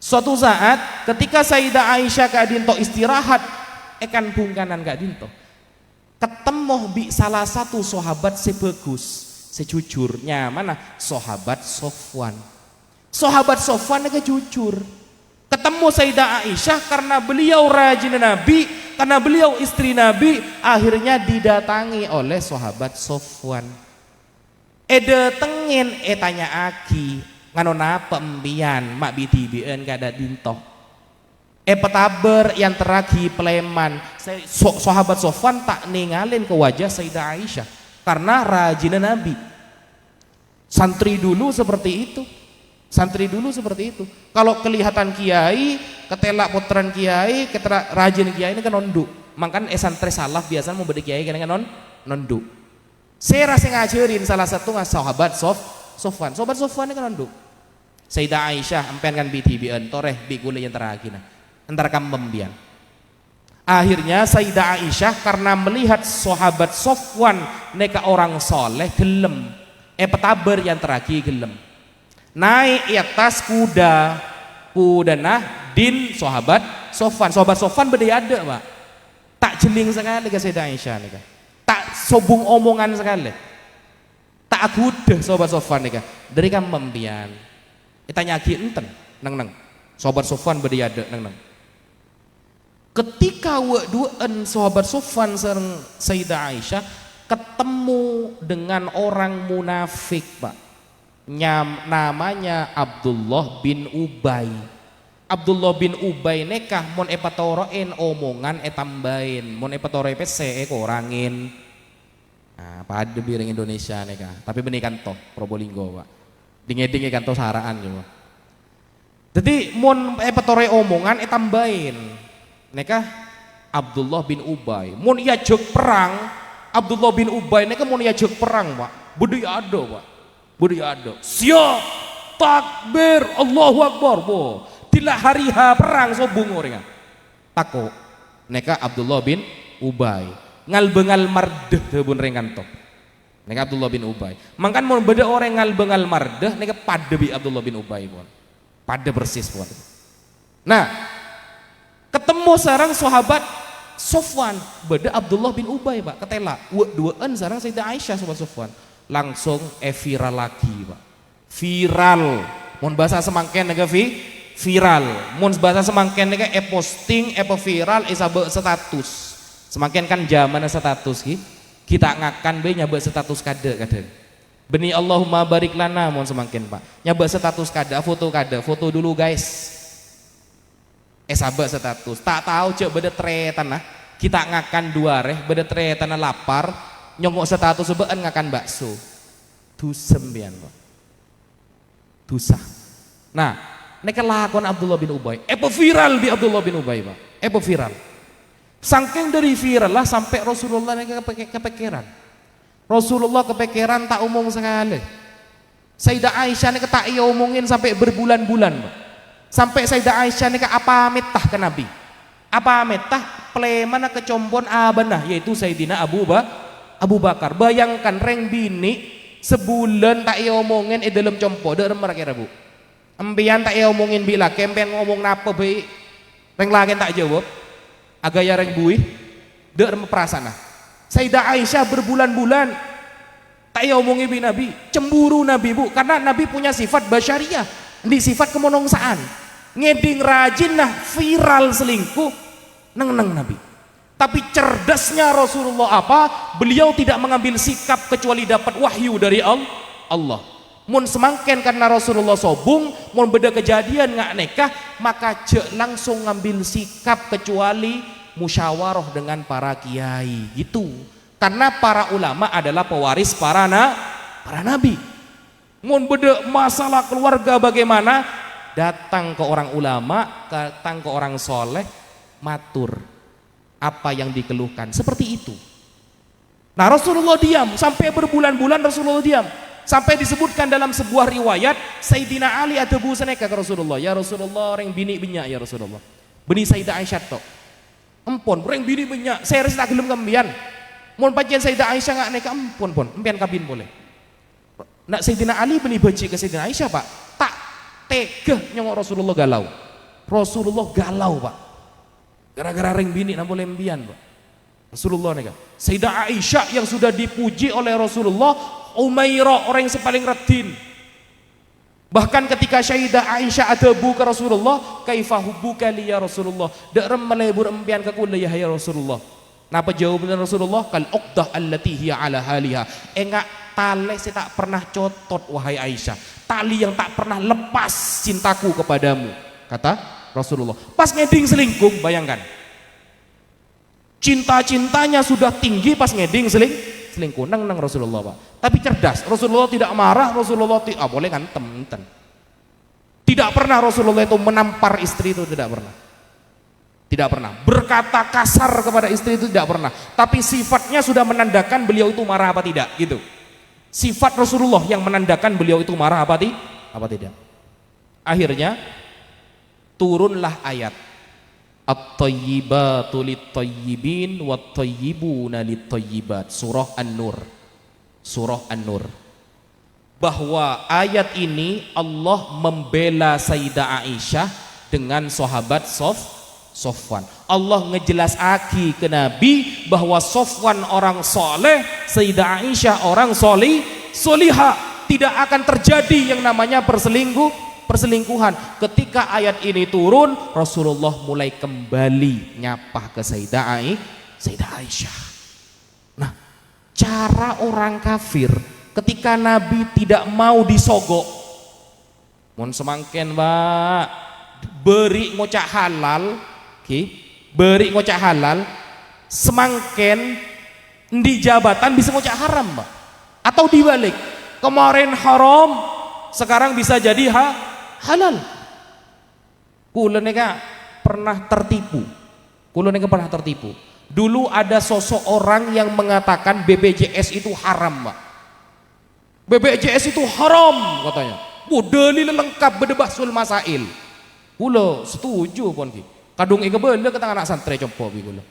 Suatu saat ketika Sayyidah Aisyah kadinto istirahat ekan bungkanan kadinto ketemu bi salah satu sahabat sebagus sejujurnya mana sahabat Sofwan. Sahabat Sofwan itu jujur ketemu Sayyidah Aisyah karena beliau rajin Nabi, karena beliau istri Nabi, akhirnya didatangi oleh sahabat Sofwan. Datengin tanya aki ngano napa embian mak bitibien kada dintoh. Petaber yang teragi peleman. Sahabat Sofwan tak ningalin ke wajah Sayyidah Aisyah karena rajin Nabi. Santri dulu seperti itu. Santri dulu seperti itu. Kalau kelihatan kiai, ketelak putran kiai, rajin kiai ini kan nonduk. Makan santri salaf biasa mau beda kiai kan nonduk. Saya rasa ngajarin salah satu sahabat Sofwan. Sahabat Sofwan ini kan nonduk. Sayyidah Aisyah empen kan biti toreh bi gule yang teragina. Entar kambembian. Akhirnya Sayyidah Aisyah karena melihat sahabat Sofwan neka orang soleh gelem. Petaber yang teragi gelem. Naik atas kuda nah din sahabat Sofwan berdaya pak tak jeling sekali ke Sayyidah Aisyah nih tak sobung omongan sekali tak kuda sahabat Sofwan nih dari kan membian tanya lagi enten neng sahabat Sofwan berdaya neng ketika duaan sahabat Sofwan sereng Sayyidah Aisyah ketemu dengan orang munafik pak. Namanya Abdullah bin Ubay. Abdullah bin Ubay nekah mon epatoroen omongan tambahin mon epatoroe pese korangin. Nah, pada biring Indonesia nekah tapi benikan toh Probolinggo pak dingeding kan toh saraan juga. Jadi mon epatoroe omongan tambahin nekah Abdullah bin Ubay mon ia jog perang Abdullah bin Ubay nekah mon ia jog perang pak budaya ada pak budaya ada siap takbir Allahu Akbar bo tidak hari perang sobung orang tako neka Abdullah bin Ubay ngal mardeh tebun rengan tok neka Abdullah bin Ubay mangkan mau beda orang ngal mardeh neka pada bi Abdullah bin Ubay pun pada persis pun. Nah ketemu sarang sahabat Sofwan beda Abdullah bin Ubay pak ketela duaan sarang Sayyidah Aisyah sahabat Sofwan langsung viral lagi pak viral mun bahasa semangken nega viral mun bahasa semangken nega posting viral sabe status semangken kan zaman status kita ngakan be nyabe status kade beni Allahumma barik lana mun semangken pak nyabe status foto dulu guys sabe status tak tahu cek beda tretan nah kita ngakan dua beda tretan lapar nyongok status sebeen ngakan bakso sembian kok dosa. Nah neka lakon Abdullah bin Ubay viral di Abdullah bin Ubay pak viral sangking dari viral lah sampai Rasulullah neka kepikiran Rasulullah kepikiran tak umum sekali Sayyidah Aisyah neka tak iya omongin sampai berbulan-bulan pak sampai Sayyidah Aisyah neka apa metah ke Nabi apa metah plemana kecombon abanah yaitu Sayyidina Abu Bakar. Bayangkan reng bini sebulan tak iya omongin dalam compo dek remar kira bu empian tak iya omongin bila kempen ngomong napa baik reng lagi tak jawab agak ya reng bui dek remar perasaan Sayyidah Aisyah berbulan-bulan tak iya omongin bi Nabi cemburu Nabi bu karena Nabi punya sifat basyariah di sifat kemonongsaan ngeding rajin nah viral selingkuh neng Nabi. Tapi cerdasnya Rasulullah apa? Beliau tidak mengambil sikap kecuali dapat wahyu dari Allah. Mun semangken karena Rasulullah sobung, mun beda kejadian nggak nikah, maka je langsung ngambil sikap kecuali musyawarah dengan para kiai gitu. Karena para ulama adalah pewaris para nabi. Mun beda masalah keluarga bagaimana, datang ke orang ulama, datang ke orang soleh, matur apa yang dikeluhkan, seperti itu. Nah Rasulullah diam sampai berbulan-bulan, Rasulullah diam. Sampai disebutkan dalam sebuah riwayat, Sayyidina Ali ada busaneka ke Rasulullah. Ya Rasulullah, orang bini banyak ya Rasulullah. Bini Sayyidah Aisyah tok. Empon, orang bini banyak. Saya rasa tak gelem kambian. Mun pancen Sayyidah Aisyah nggak neka empon pon, empian kabin boleh. Nak Sayyidina Ali beni beci ke Sayyidina Aisyah pak, tak tega nyongok Rasulullah galau. Rasulullah galau pak. Gara-gara ring bini nak boleh empian pak. Rasulullah neka. Sayyidah Aisyah yang sudah dipuji oleh Rasulullah, Umairah orang yang sepaling radin. Bahkan ketika Sayyidah Aisyah adabu ke Rasulullah, kaifa hubbuka li ya Rasulullah, dak rem melebur empian ke kula ya Rasulullah. Napa jawaban Rasulullah? Kal uqdah allati hiya ala haliha. Enggak tali saya tak pernah cotot wahai Aisyah. Tali yang tak pernah lepas cintaku kepadamu, kata Rasulullah. Pas ngeding selingkuh, bayangkan. Cinta-cintanya sudah tinggi, pas ngeding selingkuh nang Rasulullah pak. Tapi cerdas, Rasulullah tidak marah, Rasulullah tidak boleh ngantem. Tidak pernah Rasulullah itu menampar istri itu, tidak pernah. Tidak pernah berkata kasar kepada istri itu, tidak pernah. Tapi sifatnya sudah menandakan beliau itu marah apa tidak gitu. Sifat Rasulullah yang menandakan beliau itu marah apa tidak. Akhirnya turunlah ayat At-tayyibatu lit-tayyibin wat-tayyibuna lit-tayyibat, surah An-Nur. Bahwa ayat ini Allah membela Sayyidah Aisyah dengan sahabat Sofwan. Allah ngejelas aki ke Nabi bahwa Sofwan orang soleh, Sayyidah Aisyah orang solihah. Tidak akan terjadi yang namanya perselingkuhan. Ketika ayat ini turun, Rasulullah mulai kembali nyapa ke Sayyidah Aisyah. Nah, cara orang kafir ketika Nabi tidak mau disogok, mohon semangken mbak, beri ngocak halal, beri ngocak halal, semangken di jabatan bisa ngocak haram mbak, atau dibalik, kemarin haram sekarang bisa jadi halal. Kula neka pernah tertipu. Dulu ada sosok orang yang mengatakan BPJS itu haram, Pak. BPJS itu haram katanya. Dalil lengkap bedebahsul masail. Kula setuju pun ki. Kadung ika beule ke anak santri coba bi kula.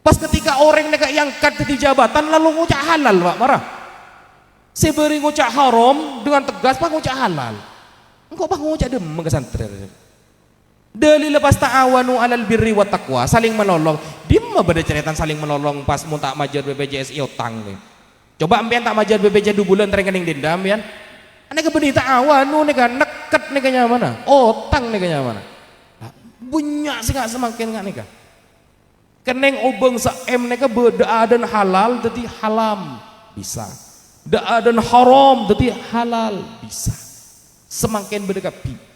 Pas ketika orang neka yang kat di jabatan lalu ngucap halal, Pak, marah. Seberi ngucap haram dengan tegas Pak ngucap halal. Engkau Pak ngucap demeng ke santri. Dalil lepas ta'awanu alal birri wa taqwa, saling menolong. Dimana beda cerita saling menolong pas mau tak majar BPJS iotang nih. Coba ambian tak majar BPJS 2 bulan terekening dendam ambian. Ane ke beni ta'awanu nih kan neket nih kayaknya mana? Otang nih kayaknya mana? Bunyak sih nggak semakin nggak nih kan? Keneng obeng sa-em nih ke beda dan halal jadi halam bisa. Da dan haram jadi halal bisa. Semakin berdekapi.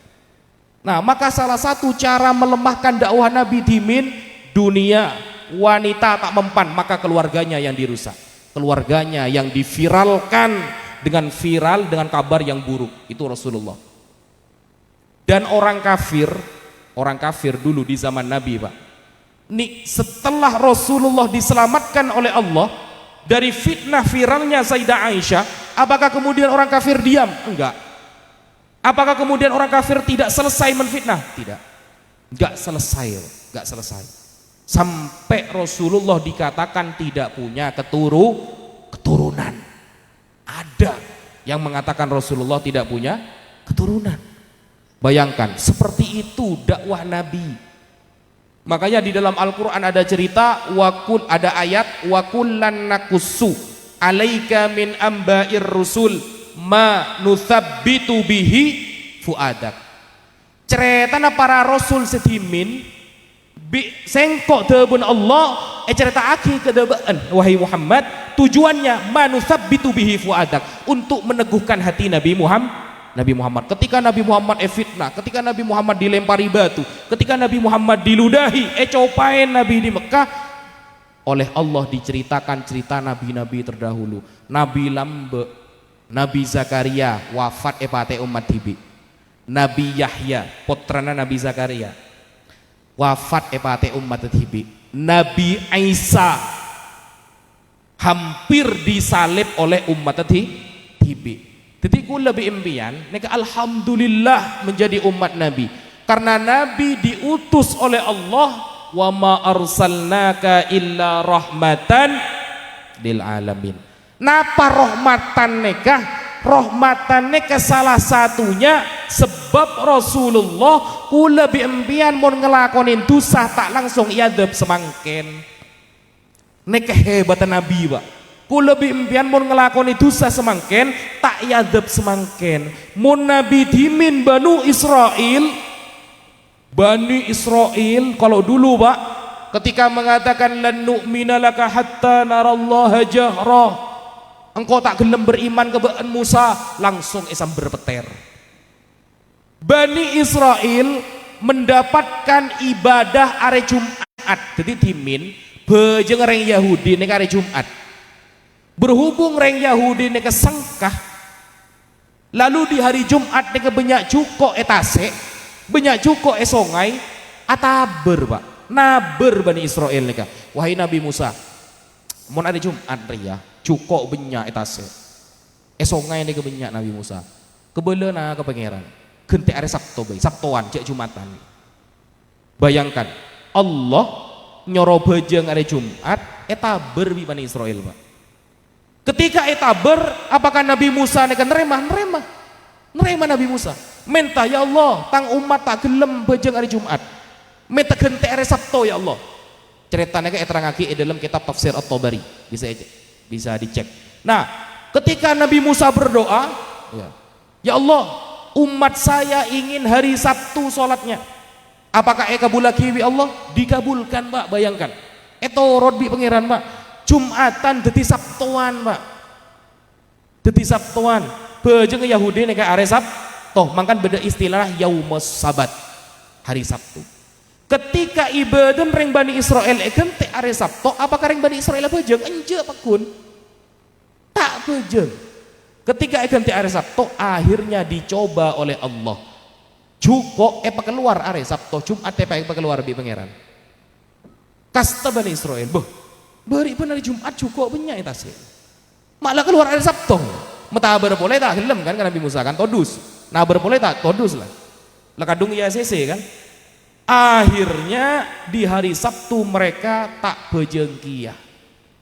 Nah, maka salah satu cara melemahkan dakwah Nabi dimin dunia, wanita tak mempan, maka keluarganya yang dirusak, keluarganya yang diviralkan dengan kabar yang buruk. Itu Rasulullah. Dan orang kafir dulu di zaman Nabi, Pak. Nih, setelah Rasulullah diselamatkan oleh Allah dari fitnah viralnya Sayyidah Aisyah, apakah kemudian orang kafir diam? Enggak. Apakah kemudian orang kafir tidak selesai menfitnah? Tidak. Enggak selesai. Sampai Rasulullah dikatakan tidak punya keturunan. Ada yang mengatakan Rasulullah tidak punya keturunan. Bayangkan, seperti itu dakwah Nabi. Makanya di dalam Al-Qur'an ada cerita ada ayat wa kullan naqussu alaika min amba'ir rusul ma nuthabbitu bihi fuadak. Ceritana para rasul sedimin sengkok debun Allah cerita aki kedebaan wahai Muhammad, tujuannya manusabbitu bihi fuadak, untuk meneguhkan hati Nabi Muhammad. Ketika Nabi Muhammad fitnah, ketika Nabi Muhammad dilempari batu, ketika Nabi Muhammad diludahi, copain Nabi di Mekah, oleh Allah diceritakan cerita nabi-nabi terdahulu. Nabi Lambe, Nabi Zakaria wafat epate umat tibi. Nabi Yahya putrana Nabi Zakaria wafat epate umat tibi. Nabi Isa hampir disalib oleh umat tibi. Jadi ku lebih impian nek alhamdulillah menjadi umat Nabi, karena Nabi diutus oleh Allah, wa ma arsalnaka illa rahmatan lil alamin. Napa rahmatan nekah? Rahmatan nekah salah satunya sebab Rasulullah ku lebih impian mon ngelakonin dosa tak langsung iadab semangken. Nekah hebatan Nabi, Pak. Ku lebih impian mun ngelakoni dosa semangken tak yadab semangken. Mun Nabi dimin Bani Israel kalau dulu, Pak, ketika mengatakan lan nu'mina laka hatta narallaha jahra, engkau tak gelem beriman ke Musa, langsung esam berpeter. Bani Israel mendapatkan ibadah hari Jumat, jadi dimin bejeng reng Yahudi nek hari Jumat. Berhubung reng Yahudi neka sengkah, lalu di hari Jumat neka banyak cuko etase, banyak cuko esongai, ataber, Pak, naber Bani Israel neka. Wahai Nabi Musa, mau hari Jumat ria cuko banyak etase, esongai neka banyak Nabi Musa. Kebelena ke pangeran, genti hari Sabtu bay, Sabtuan cek Jumatan. Bayangkan Allah nyoro bejeng hari Jumat, etaber bi Bani Israel, Pak. Ketika etaber, apakah Nabi Musa nekan nerima Nabi Musa. Minta ya Allah, tang umat tak gelem bejeng hari Jumat. Minta gente hari Sabtu ya Allah. Ceritanya ke eterangaki dalam kitab tafsir At-Tabari, bisa dicek. Nah, ketika Nabi Musa berdoa, ya Allah, umat saya ingin hari Sabtu sholatnya. Apakah kabulaki Allah? Dikabulkan, Pak. Bayangkan. Etorod bi pangeran, Pak. Jumatan dadi Sabtuan, Pak. Dadi Sabtuan. Bejeng Yahudi nek are Sabtu, mangkan beda istilah yaumus sabat, hari Sabtu. Ketika ibadah ring Bani Israel gente are Sabtu, apakah ring Bani Israel bejeng? Enje pakun. Tak bejeng. Ketika gente are Sabtu, akhirnya dicoba oleh Allah. Juko keluar are Sabtu, Jumat keluar bi pangeran. Kasta Bani Israel, beri pun hari Jumat cukup banyak itu sih. Malah keluar hari Sabtu. Mata berboleh tak gelem kan Nabi Musa kan todus. Nah berboleh tak todus lah. Lekadung IACC kan. Akhirnya di hari Sabtu mereka tak bejengkiyah,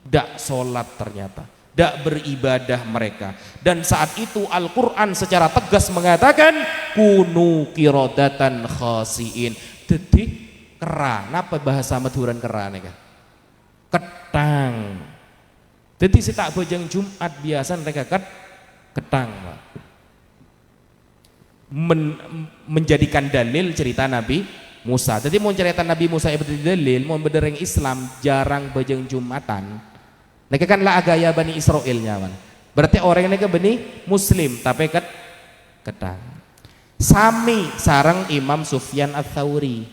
dak sholat ternyata, dak beribadah mereka. Dan saat itu Al-Quran secara tegas mengatakan kunu kirodatan khasiin. Jadi kera, apa bahasa Maduran kera nih kan? Ketang. Jadi si tak bojeng Jumat biasa mereka ketang, Pak. Menjadikan dalil cerita Nabi Musa. Jadi mau cerita Nabi Musa itu dalil, mau bedereng Islam jarang bojeng Jumatan. Mereka kan lah agaya Bani Israelnya, Pak. Berarti orang ini ke Bani Muslim tapi ketang. Sami sarang Imam Sufyan Ats-Tsauri.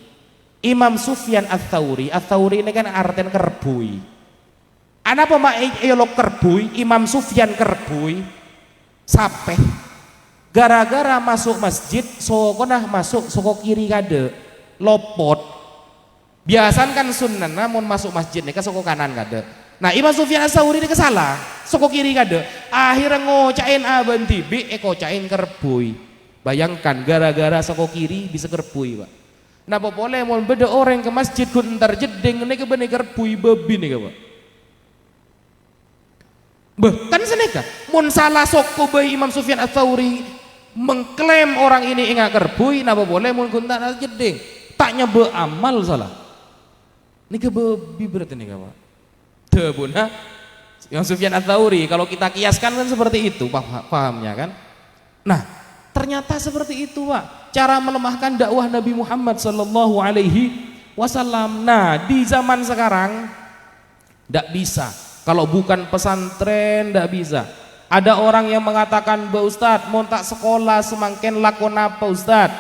Imam Sufyan Ats-Tsauri ini kan artian kerbui. Anapa mak elok kerbui? Imam Sufyan kerbui sapeh. Gara-gara masuk masjid, sokonah masuk soko kiri kade, lopot. Biasan kan sunnah, namun masuk masjid nih soko kanan kade. Nah Imam Sufyan Ats-Tsauri ini kesalah, soko kiri kade. Akhirnya ngocain aban tibi, kocain kerbui. Bayangkan gara-gara soko kiri bisa kerbui, Pak. Nah boleh mau beda orang ke masjid kun ntar jedeng nih ke benih kerbui babi nih, Pak. Bahkan seneka mun salah soko bayi Imam Sufyan Ats-Tsauri mengklaim orang ini ingat kerbui, napa boleh mun kuntan jeding tak nyebe amal salah. Nika babi berarti nika, Pak. Tebuna Imam Sufyan Ats-Tsauri kalau kita kiaskan kan seperti itu pahamnya kan. Nah, ternyata seperti itu, Pak. Cara melemahkan dakwah Nabi Muhammad sallallahu alaihi wasallam. Nah, di zaman sekarang Tidak bisa. Kalau bukan pesantren tidak bisa. Ada orang yang mengatakan, "Ba Ustad, mau tak sekolah semangken lakon apa Ustad?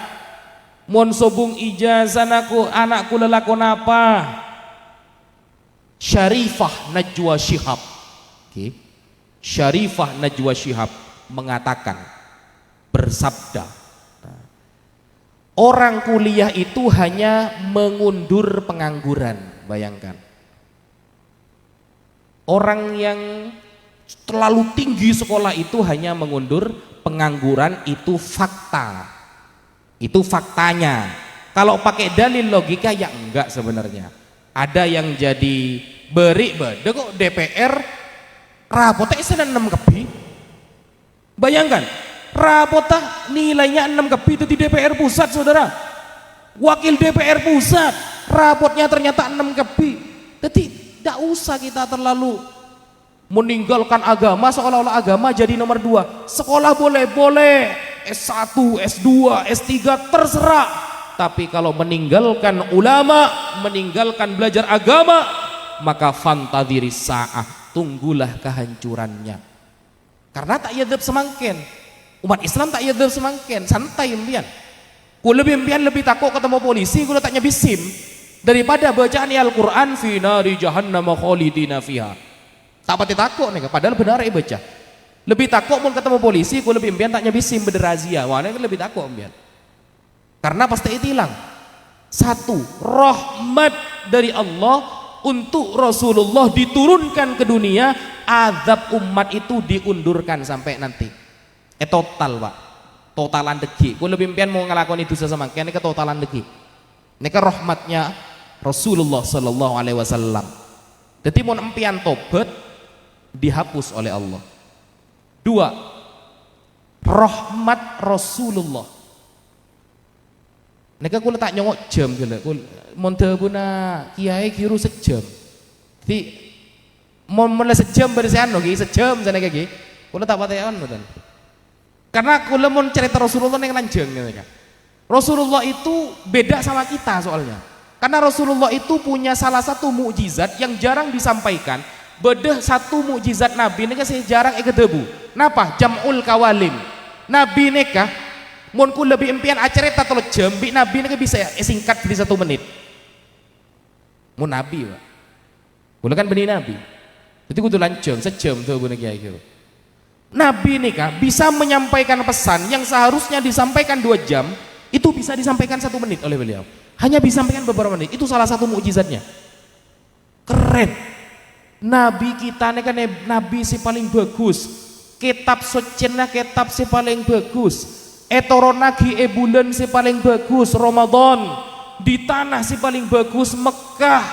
Mon sobung ijazah anakku lelakon apa?" Syarifah Najwa Shihab, okay. Syarifah Najwa Shihab mengatakan, bersabda, orang kuliah itu hanya mengundur pengangguran. Bayangkan, orang yang terlalu tinggi sekolah itu hanya mengundur pengangguran. Itu fakta, itu faktanya. Kalau pakai dalil logika ya enggak sebenarnya. Ada yang jadi beri beda kok DPR rapotnya sana 6 kebi. Bayangkan, rapotah nilainya 6 kebi itu di DPR pusat, saudara. Wakil DPR pusat rapotnya ternyata 6 kebi. Jadi tidak usah kita terlalu meninggalkan agama seolah-olah agama jadi nomor 2. Sekolah boleh-boleh, S1, S2, S3 terserah. Tapi kalau meninggalkan ulama, meninggalkan belajar agama, maka fantadhiris sa'ah, tunggulah kehancurannya. Karena tak yadab semangken. Umat Islam tak yadab semangken, santai impian. Ku lebih impian lebih takut ketemu polisi, ku letaknya bisim daripada bacaan Al-Qur'an fi nari jahannam khalidina fiha. Tak pati takut nih, padahal benar baca. Lebih takut mun ketemu polisi, ku lebih impian taknya bisim bederazia. Wah, ini lebih takut impian. Karena pasti itu hilang. Satu, rahmat dari Allah untuk Rasulullah diturunkan ke dunia, azab umat itu diundurkan sampai nanti. Total pak, totalan degi. Gue lebih impian mau ngelakuin itu sesama, ini ke totalan degi. Ini ke rahmatnya Rasulullah Sallallahu Alaihi Wasallam. Jadi mau impian tobat dihapus oleh Allah. Dua, rahmat Rasulullah. Neka kula tak nyongok jam kula. Monte puna kiai kiru sejam. Di mon mulai sejam bersihan lagi sejam sana kaki. Kula tak patayan betul. Karena kula mon cerita Rasulullah yang lanjeng gitu. Rasulullah itu beda sama kita soalnya. Karena Rasulullah itu punya salah satu mukjizat yang jarang disampaikan. Beda satu mukjizat Nabi neka jarang debu. Napa? Jam'ul kawalim. Nabi neka mun ku lebih impian acara tatolo jambi Nabi ini bisa singkat di 1 menit. Mun Nabi pak, kula kan benih Nabi. Jadi kudu lanceng sejam tuh benih kiai gitu. Nabi ini kah bisa menyampaikan pesan yang seharusnya disampaikan 2 jam, itu bisa disampaikan 1 menit oleh beliau. Hanya disampaikan beberapa menit. Itu salah satu mukjizatnya. Keren. Nabi kita ini kan Nabi si paling bagus. Kitab sucinya kitab si paling bagus. Etoronagi bulan si paling bagus Ramadan, di tanah si paling bagus Mekah.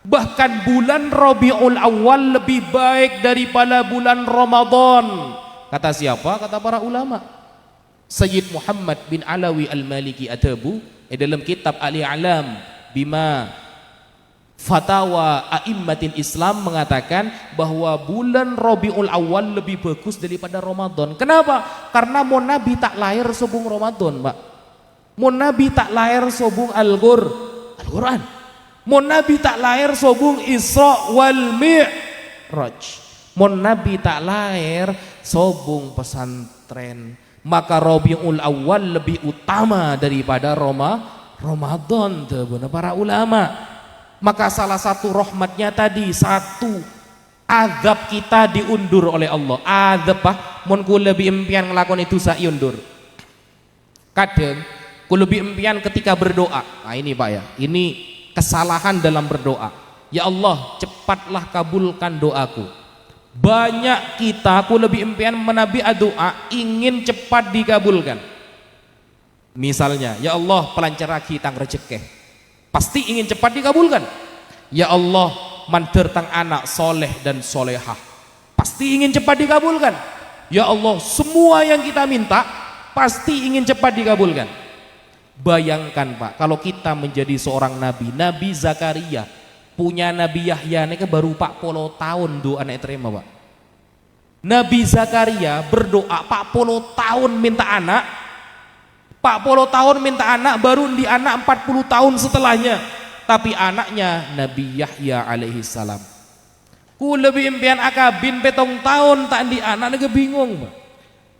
Bahkan bulan Rabiul Awal lebih baik daripada bulan Ramadan. Kata siapa? Kata para ulama. Sayyid Muhammad bin Alawi Al-Maliki Atabu dalam kitab Al-I'lam bima Fatawa A'immatil Islam mengatakan bahwa bulan Rabiul Awal lebih bagus daripada Ramadan. Kenapa? Karena mon Nabi tak lahir sobung Ramadan, Pak. Mon Nabi tak lahir sobung Al-Quran. Mon Nabi tak lahir sobung Isra wal Mi'raj. Mon Nabi tak lahir sobung pesantren. Maka Rabiul Awal lebih utama daripada Ramadan tuh para ulama. Maka salah satu rahmatnya tadi, satu, azab kita diundur oleh Allah. Azab pak, mun ku lebih impian ngelakuin itu saya undur. Kadang ku lebih impian ketika berdoa. Nah ini pak ya, ini kesalahan dalam berdoa. Ya Allah, cepatlah kabulkan doaku. Banyak kita ku lebih impian menabi doa ingin cepat dikabulkan. Misalnya, ya Allah pelancar lagi tang rezeki. Pasti ingin cepat dikabulkan. Ya Allah mandir tang anak soleh dan solehah, pasti ingin cepat dikabulkan. Ya Allah semua yang kita minta pasti ingin cepat dikabulkan. Bayangkan pak, kalau kita menjadi seorang nabi, Nabi Zakaria punya Nabi Yahya ini baru 40 tahun doa anak terima pak. Nabi Zakaria berdoa 40 tahun minta anak, 40 tahun minta anak, baru di anak 40 tahun setelahnya. Tapi anaknya Nabi Yahya alaihi salam Ku lebih impian akabin petong tahun tak di anak nega bingung.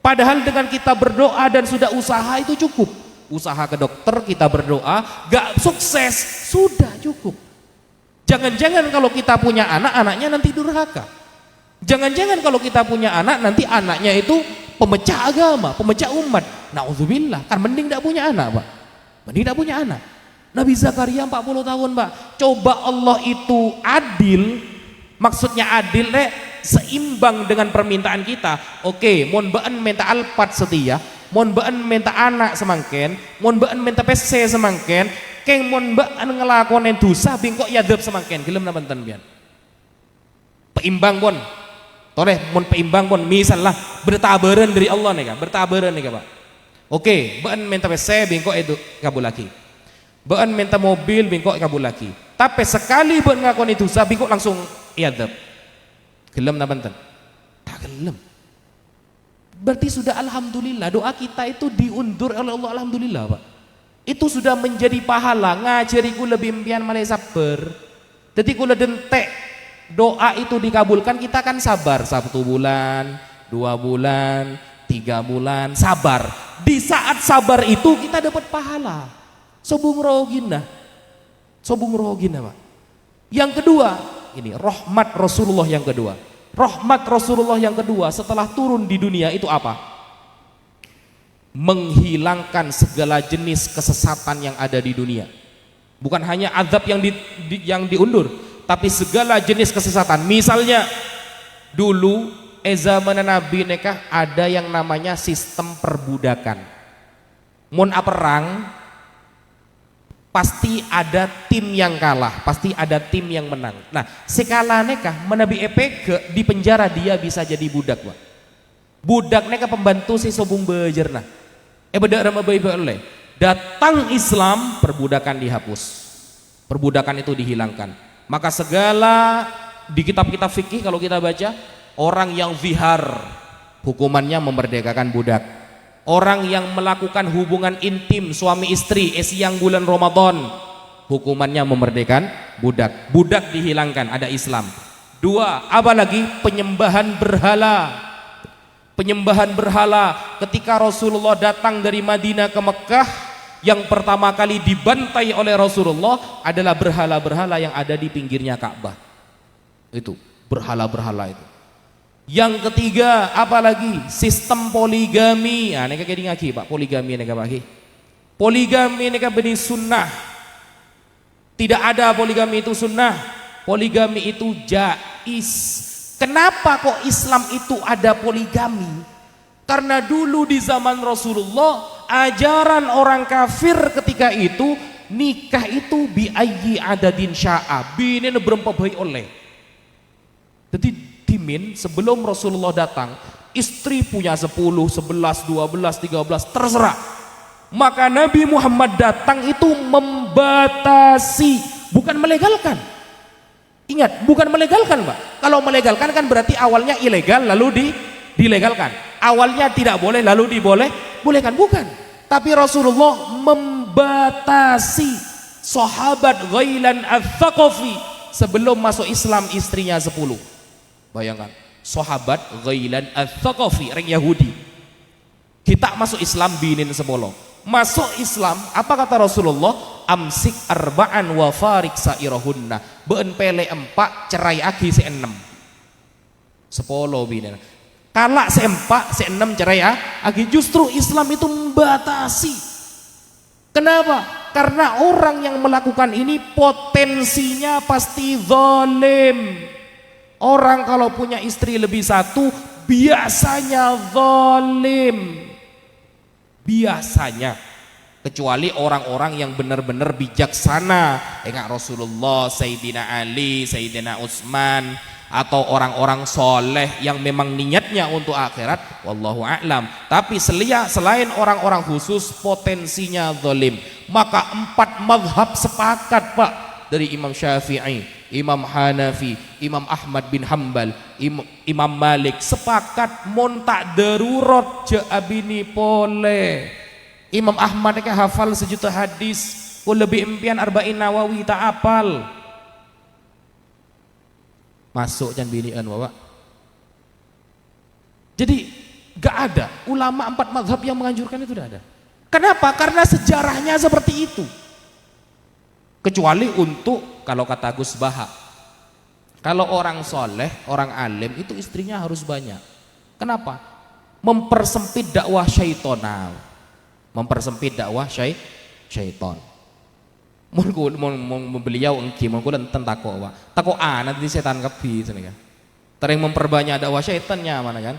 Padahal dengan kita berdoa dan sudah usaha itu cukup. Usaha ke dokter, kita berdoa, gak sukses, sudah cukup. Jangan-jangan kalau kita punya anak, anaknya nanti durhaka. Jangan-jangan kalau kita punya anak, nanti anaknya itu pemecah agama, pemecah umat. Nauzubillah, kan mending gak punya anak, Pak. Mending gak punya anak. Nabi Zakaria 40 tahun, Pak. Coba Allah itu adil. Maksudnya adil seimbang dengan permintaan kita. Oke, mohon baan minta alpat setia, mohon baan minta anak semangken, mohon baan minta PC semangken, keng mohon baan ngelakonin dosa bingkok yadab semangken. Gelem napa enten pian? Peimbang pun. Toleh mohon peimbang pun misal lah bertabaran dari Allah nih, bertabaran nih, Pak. Oke, baan minta PC bingkok itu kabul lagi. Baan minta mobil bingkok kabul lagi. Tapi sekali baan ngakoni dosa bingkok langsung yadab. Gelem napa enten? Tak gelem. Berarti sudah alhamdulillah, doa kita itu diundur oleh Allah, alhamdulillah, Pak. Itu sudah menjadi pahala. Ngajariku lebih impian malai sabar. Jadi kula dentek doa itu dikabulkan, kita kan sabar 1 bulan, 2 bulan, 3 bulan, sabar. Di saat sabar itu kita dapat pahala. Sobung roginah. Sobung roginah, Pak. Yang kedua, ini rahmat Rasulullah yang kedua. Rahmat Rasulullah yang kedua setelah turun di dunia itu apa? Menghilangkan segala jenis kesesatan yang ada di dunia. Bukan hanya azab yang diundur, tapi segala jenis kesesatan. Misalnya dulu zaman Nabi nekah ada yang namanya sistem perbudakan. Mun perang pasti ada tim yang kalah, pasti ada tim yang menang. Nah, sekala nekah menabi EPG di penjara dia bisa jadi budak, Pak. Budak nekah pembantu si sobung bejerna. Bedak rama bayi oleh. Datang Islam, perbudakan dihapus. Perbudakan itu dihilangkan. Maka segala di kitab-kitab fikih kalau kita baca, orang yang zihar hukumannya memerdekakan budak. Orang yang melakukan hubungan intim suami istri siang bulan Ramadan, hukumannya memerdekakan budak. Budak dihilangkan, ada Islam. 2, apalagi penyembahan berhala. Penyembahan berhala ketika Rasulullah datang dari Madinah ke Mekah, yang pertama kali dibantai oleh Rasulullah adalah berhala-berhala yang ada di pinggirnya Ka'bah. Itu berhala-berhala itu. Yang ketiga, apalagi sistem poligami. Nah, neka kedi ngaki, Pak, poligami neka bagi. Poligami neka beni sunnah. Tidak ada poligami itu sunnah. Poligami itu jais. Kenapa kok Islam itu ada poligami? Karena dulu di zaman Rasulullah, ajaran orang kafir ketika itu nikah itu bi ayyi adadin sya'a. Bini berempat baik oleh. Jadi dimin sebelum Rasulullah datang, istri punya 10, 11, 12, 13, terserah. Maka Nabi Muhammad datang itu membatasi, bukan melegalkan. Ingat, bukan melegalkan, Pak. Kalau melegalkan kan berarti awalnya ilegal lalu dilegalkan. Awalnya tidak boleh lalu bolehkan, bukan. Tapi Rasulullah membatasi sahabat Ghailan Ats-Tsaqafi sebelum masuk Islam istrinya 10. Bayangkan, sahabat Ghailan Ats-Tsaqafi orang Yahudi. Kita masuk Islam binin 10. Masuk Islam, apa kata Rasulullah? Amsik arba'an wa farik sairahunna. Beun pele 4, cerai aki se 6. 10 binin. Kalak se 4, se 6 cerai aki. Justru Islam itu membatasi. Kenapa? Karena orang yang melakukan ini potensinya pasti zalim. Orang kalau punya istri lebih 1 biasanya zalim. Biasanya, kecuali orang-orang yang benar-benar bijaksana. Ingat Rasulullah, Sayyidina Ali, Sayyidina Utsman, atau orang-orang soleh yang memang niatnya untuk akhirat, wallahu a'lam. Tapi selain orang-orang khusus potensinya zalim. Maka 4 mazhab sepakat, Pak, dari Imam Syafi'i, Imam Hanafi, Imam Ahmad bin Hanbal, Imam Malik sepakat mon tak darurat je abini pole. Imam Ahmad ke hafal 1 juta hadis, ku lebih impian arba'in Nawawi tak apal. Masuk jan binian Bapak. Jadi gak ada ulama 4 mazhab yang menganjurkan itu, tidak ada. Kenapa? Karena sejarahnya seperti itu. Kecuali untuk, kalau kata Gus Baha, kalau orang soleh, orang alim itu istrinya harus banyak. Kenapa? Mempersempit dakwah syaitonal, mempersempit dakwah syaiton. Mau beliau engki, mau kulen tentako Pak. Tako nanti setan kebi sana kan. Tering memperbanyak dakwah syaitannya mana kan?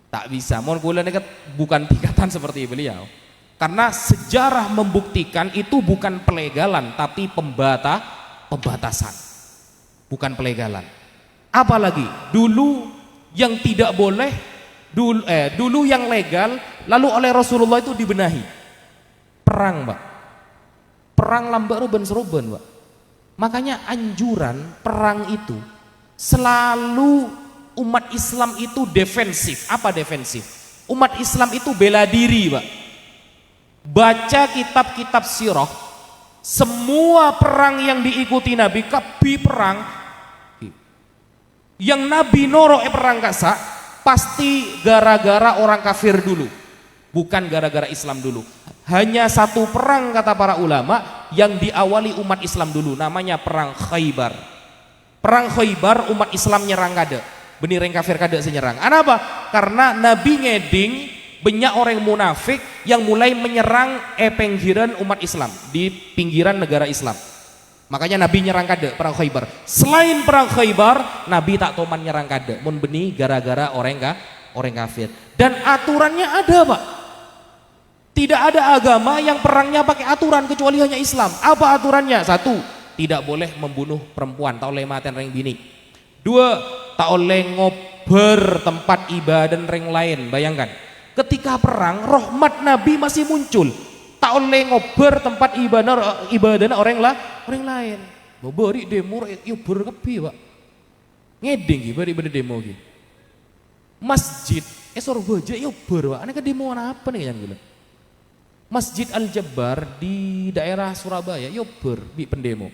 Tak bisa. Mau kulen ini bukan tingkatan seperti beliau. Karena sejarah membuktikan itu bukan pelegalan tapi pembatasan. Bukan pelegalan. Apalagi dulu yang tidak boleh, dulu yang legal lalu oleh Rasulullah itu dibenahi. Perang, Pak. Perang lambat ruben seruben, Pak. Makanya anjuran perang itu selalu umat Islam itu defensif. Apa defensif? Umat Islam itu bela diri, Pak. Baca kitab-kitab sirah, semua perang yang diikuti Nabi, kabi perang yang Nabi noro perang kasa, pasti gara-gara orang kafir dulu, bukan gara-gara Islam dulu. Hanya satu perang kata para ulama yang diawali umat Islam dulu, namanya perang Khaybar. Perang Khaybar umat Islam nyerang kada, benih orang kafir kada senyerang. Kenapa? Karena Nabi ngeding banyak orang munafik yang mulai menyerang pinggiran umat Islam di pinggiran negara Islam. Makanya Nabi nyerang kada perang Khaybar. Selain perang Khaybar, Nabi tak toman nyerang kada. Mun benih gara-gara orang kafir. Dan aturannya ada, Pak. Tidak ada agama yang perangnya pakai aturan kecuali hanya Islam. Apa aturannya? 1, tidak boleh membunuh perempuan, tak boleh maten ring bini. 2, tak boleh ngober tempat ibadah ring lain. Bayangkan. Ketika perang, rahmat Nabi masih muncul. Tak oleh ngober tempat ibadah orang lain. Beri demo, yuk berkepi, Pak. Ngeding beri demo gitu. Masjid, sorboja yuk ber, Pak. Ini ke demo apa nih yang gila? Masjid Al-Jabbar di daerah Surabaya, yuk ber, bi pendemo.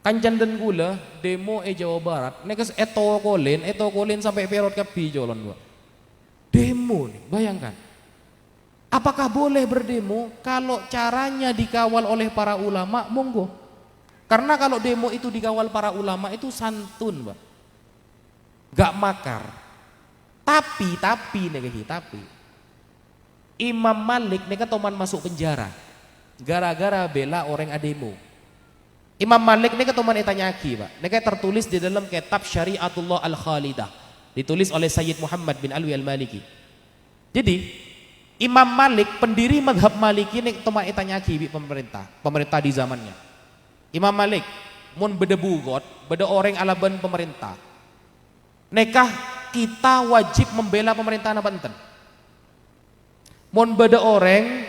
Kancan dan gula demo Jawa Barat. Ini ke eto kolin sampai perot kepi jolon, Pak. Demo nih, bayangkan. Apakah boleh berdemo? Kalau caranya dikawal oleh para ulama, monggo. Karena kalau demo itu dikawal para ulama itu santun, Pak. Gak makar. Tapi Imam Malik nih ketoman masuk penjara gara-gara bela orang ademo. Imam Malik nih ketoman etanyaki, Pak. Nih tertulis di dalam kitab Syariatullah Al-Khalidah. Ditulis oleh Sayyid Muhammad bin Alwi Al-Maliki. Jadi Imam Malik, pendiri madhab Maliki ini toma itanyaki pemerintah di zamannya. Imam Malik mun beda bugot, beda orang alaban pemerintah. Nekah kita wajib membela pemerintah na Banten. Mun beda orang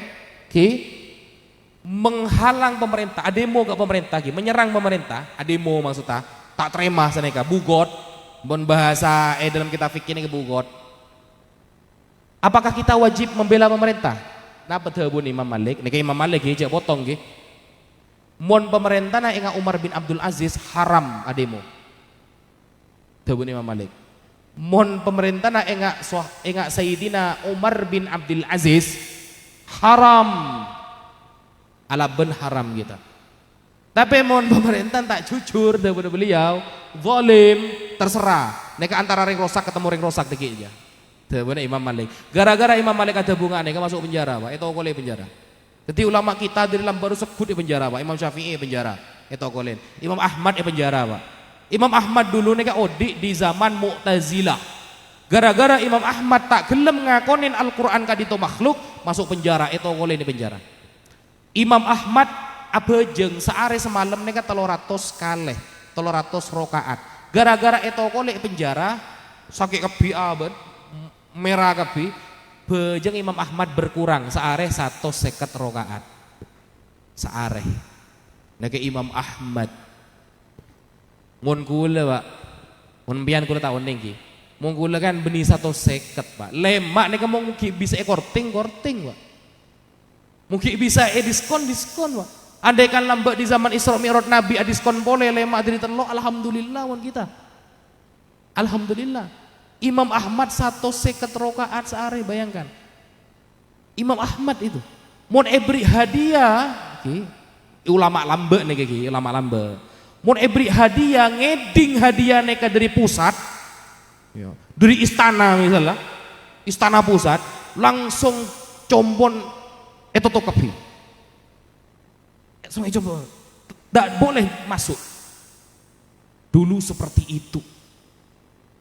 menghalang pemerintah, ademo gak pemerintah menyerang pemerintah, ademo maksudnya tak terima seneka bugot. Bon bahasa dalam kitab fikih ini kebugot. Apakah kita wajib membela pemerintah? Napa tebun Imam Malik? Nek Imam Malik je potong ge. Mon pemerintah na ingat Umar bin Abdul Aziz haram ademo. Tebun Imam Malik. Mon pemerintah na ingat Sayyidina Umar bin Abdul Aziz haram. Ala ben haram kita. Tapi mon pemerintah tak jujur daripada beliau, zalim, terserah. Neka antara ring rosak ketemu ring rosak dikit aja. Daripada Imam Malik. Gara-gara Imam Malik ada bunga neka masuk penjara, Pak. Itu kolej penjara. Jadi ulama kita dari dalam baru sebut di penjara, Pak. Imam Syafi'i penjara. Itu kolej. Imam Ahmad di penjara, Pak. Imam Ahmad dulu neka odik di zaman Mu'tazilah. Gara-gara Imam Ahmad tak gelem ngakonin Al-Quran kadito makhluk, masuk penjara. Itu kolej di penjara. Imam Ahmad abejeng seare semalam neka 300 kaleh 300 rokaat gara-gara itu kolek penjara sakit kebi abad merah kebi bejeng Imam Ahmad berkurang seare 150 rokaat seare neka Imam Ahmad mun kula, Pak, mun pian kula tahun niki mun kula kan benih 150, Pak, lemak neka mau bisa korting, Pak, mungkin bisa diskon, Pak. Andaikan lambat di zaman Isra Mi'raj Nabi diskon boleh lemak dari telok, alhamdulillah wan kita. Alhamdulillah. Imam Ahmad 150 rakaat sehari, bayangkan. Imam Ahmad itu mun ebri hadiah, ulama lambe nih ulama lambe. Mun ebri hadiah ngeding hadiah neka dari pusat, dari istana misalnya, istana pusat, langsung combon itu tokepi. Langsung coba, tidak boleh masuk. Dulu seperti itu.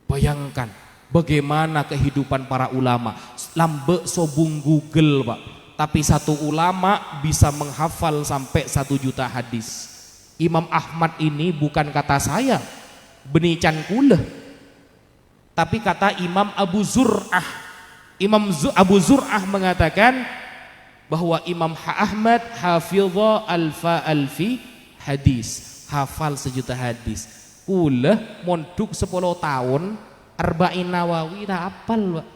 Bayangkan bagaimana kehidupan para ulama. Lambe sobung Google Pak, tapi satu ulama bisa menghafal sampai 1 juta hadis. Imam Ahmad ini bukan kata saya, benican kula, tapi kata Imam Abu Zur'ah. Abu Zur'ah mengatakan bahwa Imam Ahmad hafidha alfi hadis, hafal 1 juta hadis. Kula monduk 10 tahun Arba'in Nawawi tak hafal Pak.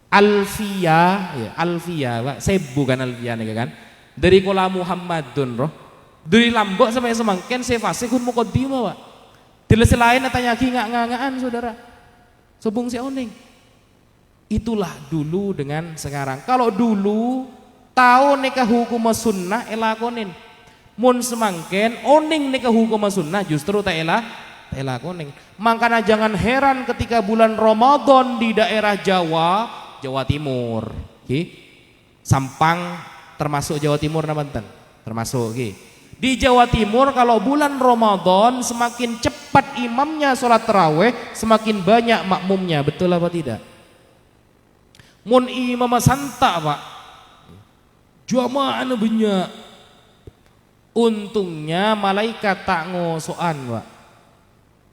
Alfiyah, ya, Alfiyah Pak, saya bukan Alfiyah nih kan. Dari kola Muhammadun roh. Dari Lambok sampai Semangken saya fasihun muqaddimah Pak. Dilesi lain tanya lagi ngak-ngakan saudara. Sobung si oning. Itulah dulu dengan sekarang. Kalau dulu tahu nikah hukum sunnah elakonin. Mun Semangken oning nikah hukum sunnah justru tak elakonin. Makanya jangan heran ketika bulan Ramadan di daerah Jawa Timur, Sampang termasuk Jawa Timur Banten, termasuk di Jawa Timur kalau bulan Ramadan semakin cepat imamnya sholat taraweh semakin banyak makmumnya, betul apa tidak? Mun imam santa Pak, jamaah banyak, untungnya malaikat tak ngosoan Pak.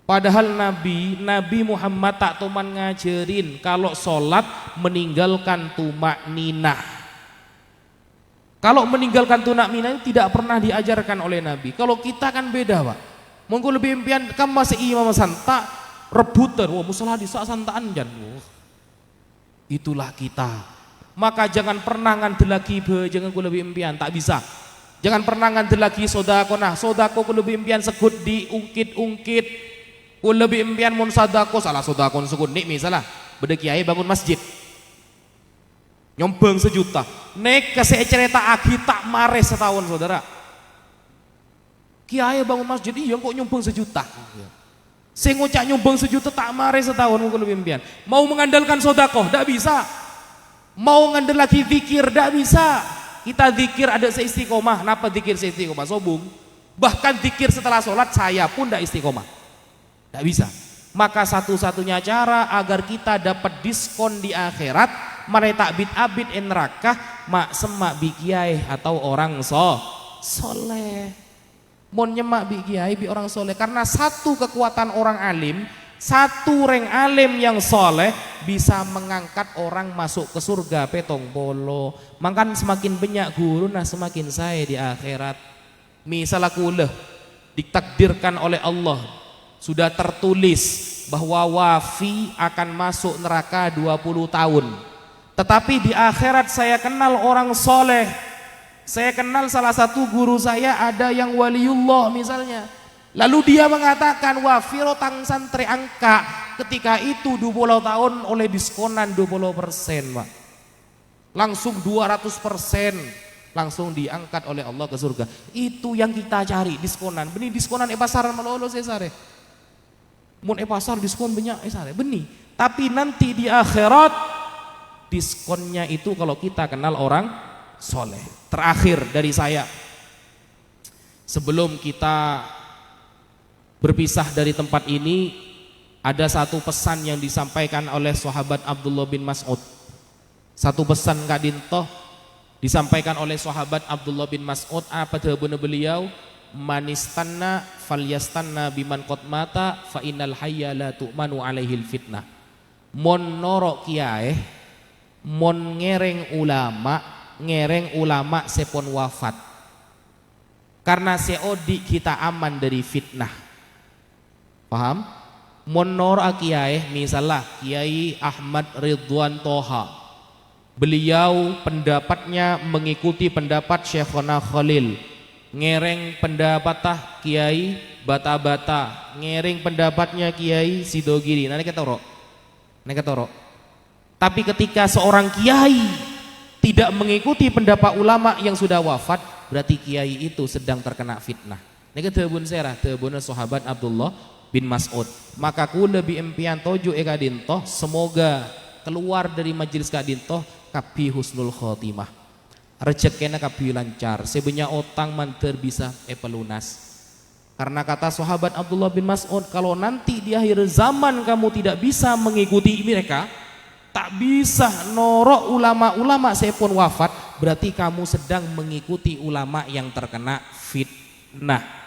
Padahal Nabi Muhammad tak toman ngajarin kalau sholat meninggalkan tumak ninah. Kalau meninggalkan tumak ninah tidak pernah diajarkan oleh Nabi. Kalau kita kan beda Pak. Mungkin lebih impian kamu masih imam santa rebutan, wah musola di saat santaan jan. Itulah kita. Maka jangan pernah ngandel lagi jangan ku lebih impian, tak bisa. Jangan pernah ngandel lagi sodako ku lebih impian sekut diungkit-ungkit. Ku lebih impian mun sadako salah sodakon sekunik misalnya beda kiai bangun masjid nyombang 1 juta nek kasih cerita agi tak mare setahun saudara. Kiai bangun masjid iya kok nyombang 1 juta, saya ngucap nyombang 1 juta tak mare setahun. Ku lebih impian mau mengandalkan sodako tidak bisa, mau ngandel lagi zikir tidak bisa. Kita zikir ada seistiqomah. Kenapa zikir seistiqomah? Sobung. Bahkan zikir setelah sholat saya pun tidak istiqomah. Tidak bisa. Maka satu-satunya cara agar kita dapat diskon di akhirat, mereka abid neraka mak semak bikiai atau orang soleh. Mon nyemak bikiai bi orang soleh, karena satu kekuatan orang alim, satu reng alim yang soleh bisa mengangkat orang masuk ke surga petong bolo. Makan semakin banyak guru nah semakin saya di akhirat. Misalnya kulah ditakdirkan oleh Allah, sudah tertulis bahwa wafi akan masuk neraka 20 tahun. Tetapi di akhirat saya kenal orang soleh. Saya kenal salah satu guru saya ada yang waliullah misalnya. Lalu dia mengatakan wafi rotang santri angka. Ketika itu 20 tahun oleh diskonan 20% Pak. Langsung 200%. Langsung diangkat oleh Allah ke surga. Itu yang kita cari, diskonan. Benih diskonan pasaran melolo saya sare. Mun pasar diskon banyak sare benih. Tapi nanti di akhirat diskonnya itu kalau kita kenal orang soleh. Terakhir dari saya, sebelum kita berpisah dari tempat ini, ada satu pesan yang disampaikan oleh sahabat Abdullah bin Mas'ud. Satu pesan Kak Dintoh disampaikan oleh sahabat Abdullah bin Mas'ud. Apa jawaban beliau? Manistanna falyastanna biman qad mata fa innal hayya la tu'manu alaihil fitnah. Mon norok kiai, mon ngereng ulama sepon wafat. Karena seodi kita aman dari fitnah. Paham? Mon norok kiai, misalnya Kiai Ahmad Ridwan Toha. Beliau pendapatnya mengikuti pendapat Syekhona Khalil. Ngereng pendapat Kiai bata-bata ngering pendapatnya Kiai Sidogiri. Nah, ini ketoro. Tapi ketika seorang kiai tidak mengikuti pendapat ulama yang sudah wafat, berarti kiai itu sedang terkena fitnah. Ini tebun serah, tebun sahabat Abdullah bin Mas'ud. Maka ku lebih impian toju eka dintoh, semoga keluar dari majelis kadintoh kapi husnul khotimah. Rezekina kapi lancar, sebenarnya otang manter bisa pelunas. Karena kata sahabat Abdullah bin Mas'ud, kalau nanti di akhir zaman kamu tidak bisa mengikuti mereka, tak bisa norok ulama-ulama saya pun wafat, berarti kamu sedang mengikuti ulama yang terkena fitnah.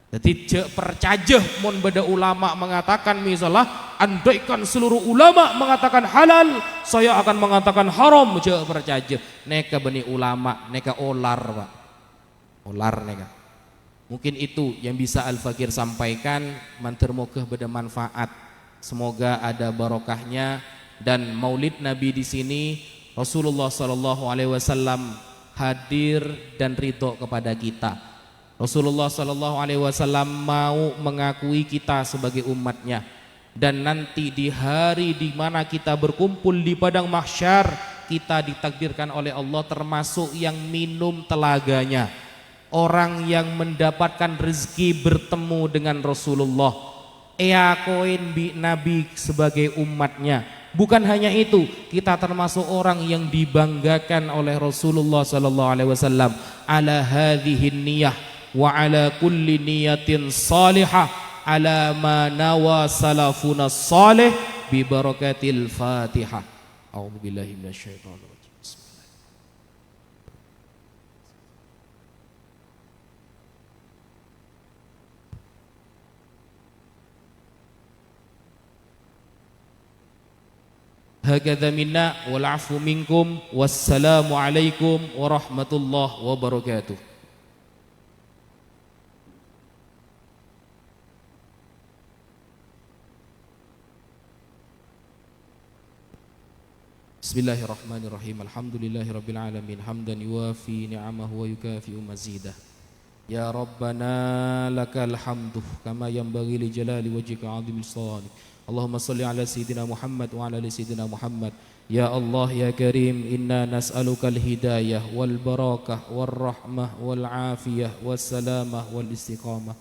Jadi percajah mun beda ulama mengatakan misalnya, andaikan seluruh ulama mengatakan halal, saya akan mengatakan haram. Je percajah neka beni ulama, neka olar Pak, olar neka. Mungkin itu yang bisa Al-Fakir sampaikan, mantermokeh beda manfaat, semoga ada barokahnya. Dan Maulid Nabi di sini Rasulullah SAW hadir dan ridho kepada kita. Rasulullah SAW mau mengakui kita sebagai umatnya. Dan nanti di hari di mana kita berkumpul di padang mahsyar, kita ditakdirkan oleh Allah termasuk yang minum telaganya, orang yang mendapatkan rezeki bertemu dengan Rasulullah, koin bi Nabi sebagai umatnya. Bukan hanya itu, kita termasuk orang yang dibanggakan oleh Rasulullah SAW. Ala hadhihi niyah wa ala kulli niyatin salihah ala ma nawa salafuna salih bi barakatil Fatihah. A'udzubillahi minasyaitonir rajim. Hakadha minna wal afu minkum, wassalamu alaikum warahmatullahi wabarakatuh. Bismillahirrahmanirrahim. Alhamdulillahirabbil alamin, hamdan yuwafi ni'amahu wa yukafi'u mazidah. Ya Rabbana lakal hamdu kama yanbaghi li jalali wajhika 'azimil sultanik. Allahumma salli ala Sayyidina Muhammad wa ala ali Sayyidina Muhammad. Ya Allah ya Karim, inna nas'aluka al-hidayah wal barakah wal rahmah wal afiyah was salamah wal istiqamah.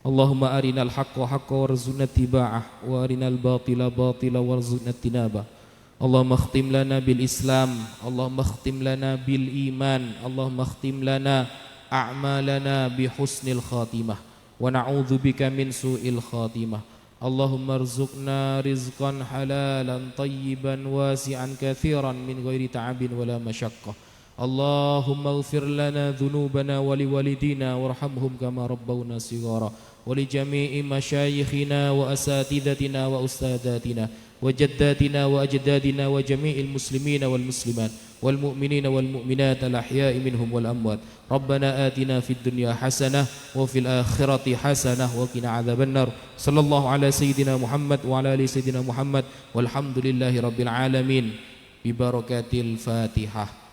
Allahumma arinal haqqa haqqa warzuqna ittiba'ah wa arinal batila batila warzuqna ijtinabah. Allahumma khtim lana bil Islam, Allahumma khtim lana bil iman, Allahumma khtim lana a'malana bi husnil khatimah wa na'udzubika min su'il khatimah. Allahumma rzuqna rizqan halalan tayyiban wasi'an kathiran min ghairi ta'abin wala masyaqqah. Allahumma ighfir lana dhunubana wa liwalidina warhamhum kama rabbawna shighara wa li jami'i masyayikhina wa asatidatina wa ustadatina wa jaddatina wa ajdadina wa jami'il muslimina wal muslimat wal mu'minina wal mu'minat al ahya'i minhum wal amwat. Rabbana atina fid dunya hasanah wa fil akhirati hasanah wa qina adzabannar. Sallallahu ala sayyidina Muhammad wa ala ali sayyidina Muhammad walhamdulillahi rabbil alamin bi barakatil Fatihah.